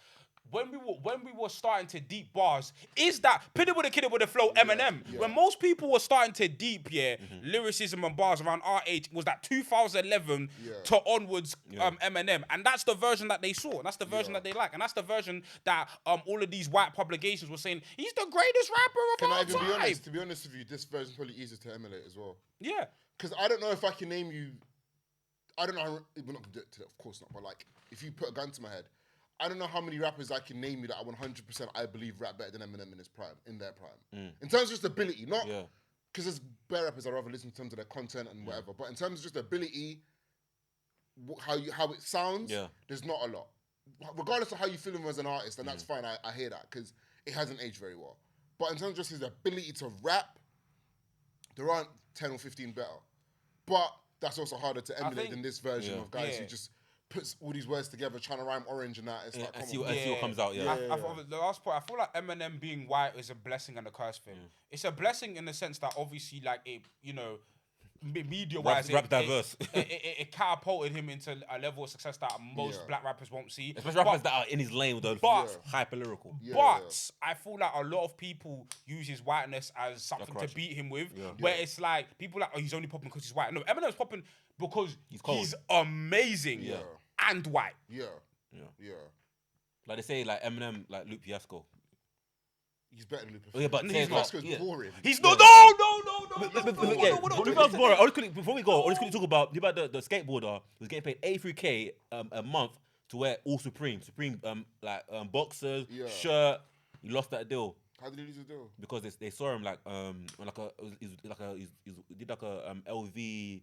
When we were starting to deep bars, is that Pit It With A Kid It With A Flow Eminem? Yeah. When most people were starting to deep, lyricism and bars around our age, was that 2011 to onwards Eminem. And that's the version that they saw. That's the version that they like. And that's the version that all of these white publications were saying, he's the greatest rapper of all time. Can I even be honest? To be honest with you, this version's probably easier to emulate as well. Yeah. Because I don't know if I can name you... I don't know how... We're not going to do it today, of course not. But, like, if you put a gun to my head... I don't know how many rappers I can name you that I 100% I believe rap better than Eminem in their prime. In terms of just ability, not because there's bare rappers I rather listen to in terms of their content and whatever, but in terms of just ability, how it sounds, there's not a lot. Regardless of how you feel him as an artist, and that's fine. I hear that because it hasn't aged very well. But in terms of just his ability to rap, there aren't 10 or 15 better. But that's also harder to emulate than this version of guys who just puts all these words together, trying to rhyme orange and that. It's like, I see what comes out. The last point, I feel like Eminem being white is a blessing and a curse thing. It's a blessing in the sense that obviously, like, it, you know, media-wise, rap diverse. It catapulted him into a level of success that most black rappers won't see. Especially rappers that are in his lane with the hyper lyrical. I feel like a lot of people use his whiteness as something to beat him with. Where it's like people like, oh, he's only popping because he's white. No, Eminem's popping because he's amazing and white. Yeah. Like they say, like Eminem, like Luke Fiasco. He's better than Lupe. Oh, yeah, but Lupe Fiasco's boring. He's not. No. Lupe Fiasco's boring. Before we go, I just quickly talk about the skateboarder who's getting paid $83K a month to wear all Supreme boxers, shirt. He lost that deal. How did he lose the deal? Because they saw him he did like a LV.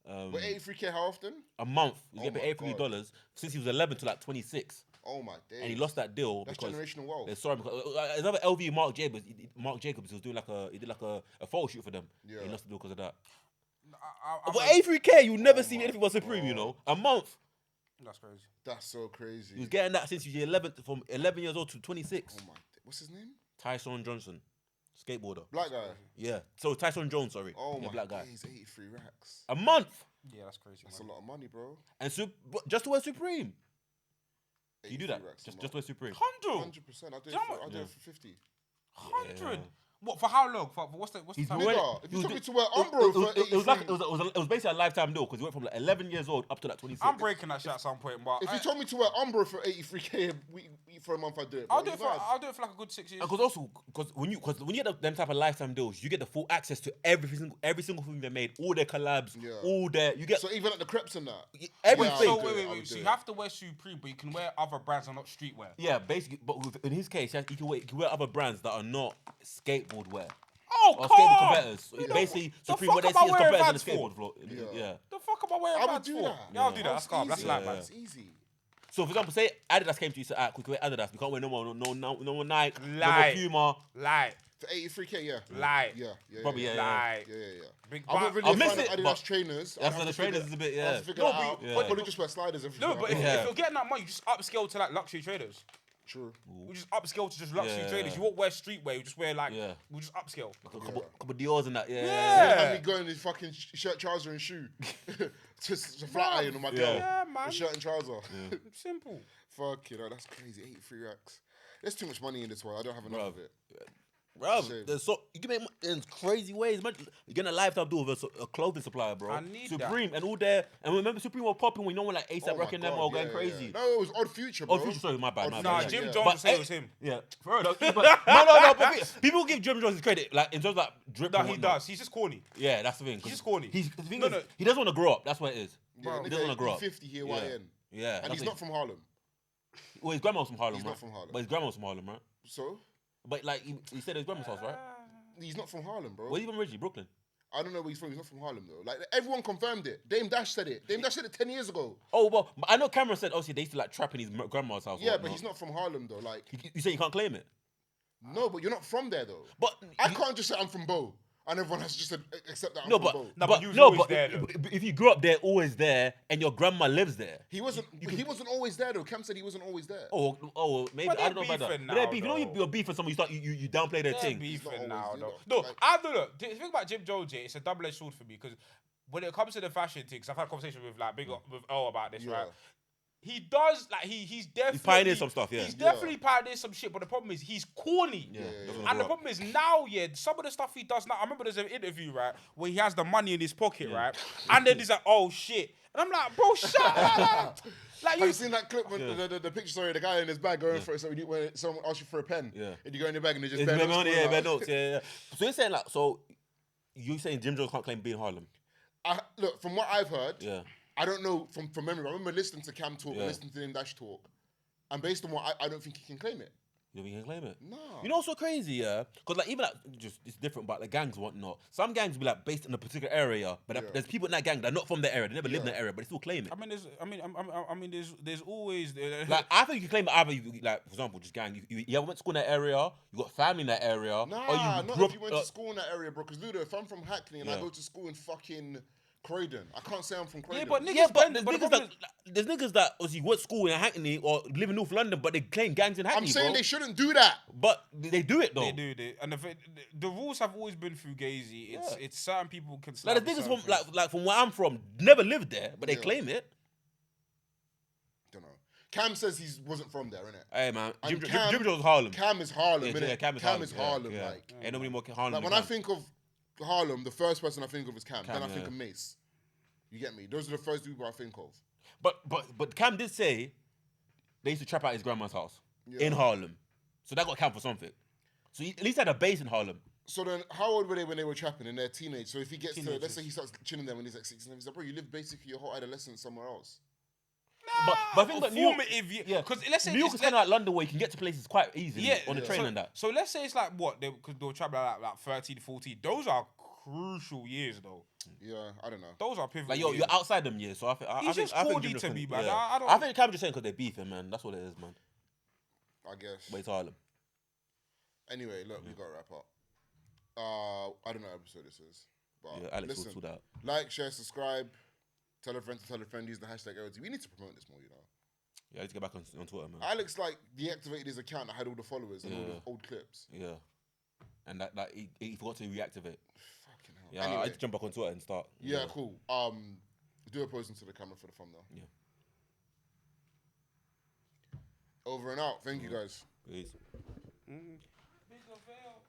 But $83K how often? A month. He was getting paid $83 since he was 11 to like 26. Oh my days. And he lost that deal. That's because generational wealth. They saw him because another LV Mark Jacobs was doing he did a photo shoot for them. Yeah. He lost the deal because of that. For $83K, you never see anything but Supreme. You know, a month. That's crazy. That's so crazy. He was getting that since he was from 11 years old to 26. Oh my! What's his name? Tyson Johnson, skateboarder. Black guy. Yeah. So Tyson Jones, sorry. Oh my black guy. He's 83 racks. A month. Yeah, that's crazy. That's a lot of money, bro. And just to wear Supreme. You do that. Just wear Supreme. 100%. I'll do it for 50. 100. What for? How long? For what's the He's time? been wearing- Nigga, if he you was took me do- to wear it- Umbro it for was- it was like 83, it was basically a lifetime deal because he went from like 11 years old up to like 26. I'm breaking that shit at some point, but if you told me to wear Umbro for 83k for a month, I'd do it. Bro. I'll do it for like a good 6 years. Because when you get them type of lifetime deals, you get the full access to every single thing they made, all their collabs, Yeah. all their you get So even at the creps and that. everything. So I'll do it, wait. So do you it. have to wear Supreme, but you can wear other brands and not streetwear. Yeah, basically, but in his case, he can wear other brands that are not skateboard wear. Oh, Or come skateboard on! competitors. So basically, the Supreme, fuck what they am I see is wearing competitors on the Vans for? skateboard floor. Yeah. Yeah. The fuck am I wearing I would Vans do for? that. Yeah, I'll do that. That's calm. That's easy. light, Yeah. man. It's easy. So, for example, say Adidas came to you and said, we can wear Adidas. We can't wear no more Nike, no more Light. Puma. Light. For 83k, yeah. Light. Yeah. Probably, yeah. Light. Yeah. Big I'm not back. really I'll a miss fan of it, Adidas but trainers. that's where the trainers is a bit, I have yeah. to figure No, that but out. you- Yeah. Probably just wear sliders every No, now but and if, then. Yeah. if you're getting that money, you just upscale to like luxury traders. True. We just upscale to just luxury Yeah. traders. You won't wear streetwear. You just wear like. Yeah. We just upscale. A couple Dior's and that, yeah. Yeah. Have me going in fucking shirt, trouser, and shoe to flat iron on my girl. Yeah, man. With shirt and trouser. Simple. Fuck you know, that's crazy. 83 racks. There's too much money in this world. I don't have enough Bruv. of it. Bro, Shame. there's so you can make in crazy ways, man. You're getting a lifetime deal with a clothing supplier, bro. I need Supreme and all there. And remember Supreme were popping when no one like ASAP Oh my Rocky and them God, all going yeah, crazy. yeah. No, it was Odd Future, bro. Oh, Future, sorry, my bad. Nah, Yeah, Jim yeah. Jones But, would say it was him. Yeah, for real. But, no. But people give Jim Jones his credit, like in terms of like drip. No, and he whatnot. does. He's just corny. Yeah, that's the thing. He's just corny. The thing No, is, no. he doesn't want to grow up. That's what it is. Yeah, He doesn't want to grow up. 50 here, Yeah. YN. Yeah, And he's that's not it. from Harlem. Well, his grandma's from Harlem, He's right? not from Harlem. But his grandma's from Harlem, right? So? But like he said, his grandma's house, right? He's not from Harlem, bro. Where's he from originally? Brooklyn. I don't know where he's from. He's not from Harlem, though. Like, everyone confirmed it. Dame Dash said it. Dame Dash said it 10 years ago. Oh well, I know Cameron said obviously they used to like trap in his grandma's house. or Yeah, but whatnot. he's not from Harlem, though. Like, You say you can't claim it, no, but you're not from there, though. but I can't just say I'm from Bo. And everyone has to just accept that I'm no, from but Bo. No, but you was always there, though. if you grew up there, always there, and your grandma lives there. He wasn't always there, though. Cam said he wasn't always there. Oh, maybe But I don't know they're about that. beefing But they're now, beefing. You know, though. you're beefing someone. You downplay their They're thing. beefing always, now, you though. know, No, like- I don't know. The thing about Jim Jones, yeah, it's a double-edged sword for me because when it comes to the fashion thing, 'cause I've had a conversation with like with Earl about this, Yeah. right? He does like he's definitely pioneered some stuff, yeah. He's definitely pioneered some shit, but the problem is he's corny. Yeah, doesn't And grow the up. problem is now, yeah, some of the stuff he does now. I remember there's an interview, right, where he has the money in his pocket, right, and then he's like, "Oh shit," and I'm like, "Bro, shut up!" Like Have you you seen that clip when the picture, sorry, the guy in his bag going for it, so when someone asks you for a pen, Yeah. and you go in your bag and they just It's bare bare notes money, for yeah, it, bare like- notes, yeah. So you're saying like, so you saying Jim Jones can't claim being Harlem? Look, from what I've heard, Yeah. I don't know from memory. I remember listening to Cam talk, Yeah. and listening to him Dash talk, and based on what I don't think he can claim it. You think he can claim it? No. You know what's so crazy, yeah? Because like even like just it's different, but the gangs and whatnot. Some gangs be like based in a particular area, but Yeah. there's people in that gang that are not from the area. They never live in Yeah. that area, but they still claim it. there's always Like I think you can claim it either like for example, just gang. You went to school in that area, you got family in that area, Nah, or you not grew if you went up, to school in that area, bro. Because Ludo, if I'm from Hackney and I Yeah. go to school in fucking Croydon, I can't say I'm from Croydon. but niggas yeah, but bend- there's but the niggas problem that obviously went to school in Hackney or live in North London, but they claim gangs in Hackney. I'm saying bro. they shouldn't do that. But they do it though. They do, and the rules have always been fugazi. It's certain people can. Like the niggas from like from where I'm from never lived there, but they Yeah. claim it. Don't know. Cam says he wasn't from there, innit? Hey man, And Jim Cam- Jones Harlem. Cam is Harlem, Yeah, innit? yeah, Cam is Harlem, Harlem. Yeah, like. ain't nobody more Harlem. Like than when I Cam. think of Harlem, the first person I think of is Cam. Cam, then I yeah. think of Mace. You get me? Those are the first people I think of. But Cam did say they used to trap out his grandma's house Yeah. in Harlem, so that got Cam for something. So he at least had a base in Harlem. So then, how old were they when they were trapping? In their teenage. So if he gets to, let's Teenagers. say he starts chilling them when he's like 16, he's like, bro, you lived basically your whole adolescence somewhere else. But I think that New York, formative, yeah, because let's say New York is kind of like London, where you can get to places quite easily on the train so, and that. So let's say it's like what because they were traveling like 13, 14. Those are crucial years though. Yeah, I don't know. Those are pivotal. Like years. you're outside them years, so I think He's just I think corny Jim to Jones me, can- man. yeah. I don't- I think Cam just saying because they're beefing, man. That's what it is, man. I guess. But it's Harlem. Anyway, look, we gotta wrap up. I don't know what episode this is, but Yeah, Alex will listen, sort that out. like, share, subscribe, tell a friend to tell a friend. Use the hashtag LT. We need to promote this more, you know. Yeah, I need to get back on Twitter, man. Alex like deactivated his account that had all the followers and all Yeah. the old clips. Yeah, and that he forgot to reactivate. Fucking hell. Yeah, I Anyway, need to jump back on Twitter and start. yeah, cool. Do a pose into the camera for the thumbnail. Yeah. Over and out. Thank you guys. Peace. Big of hell.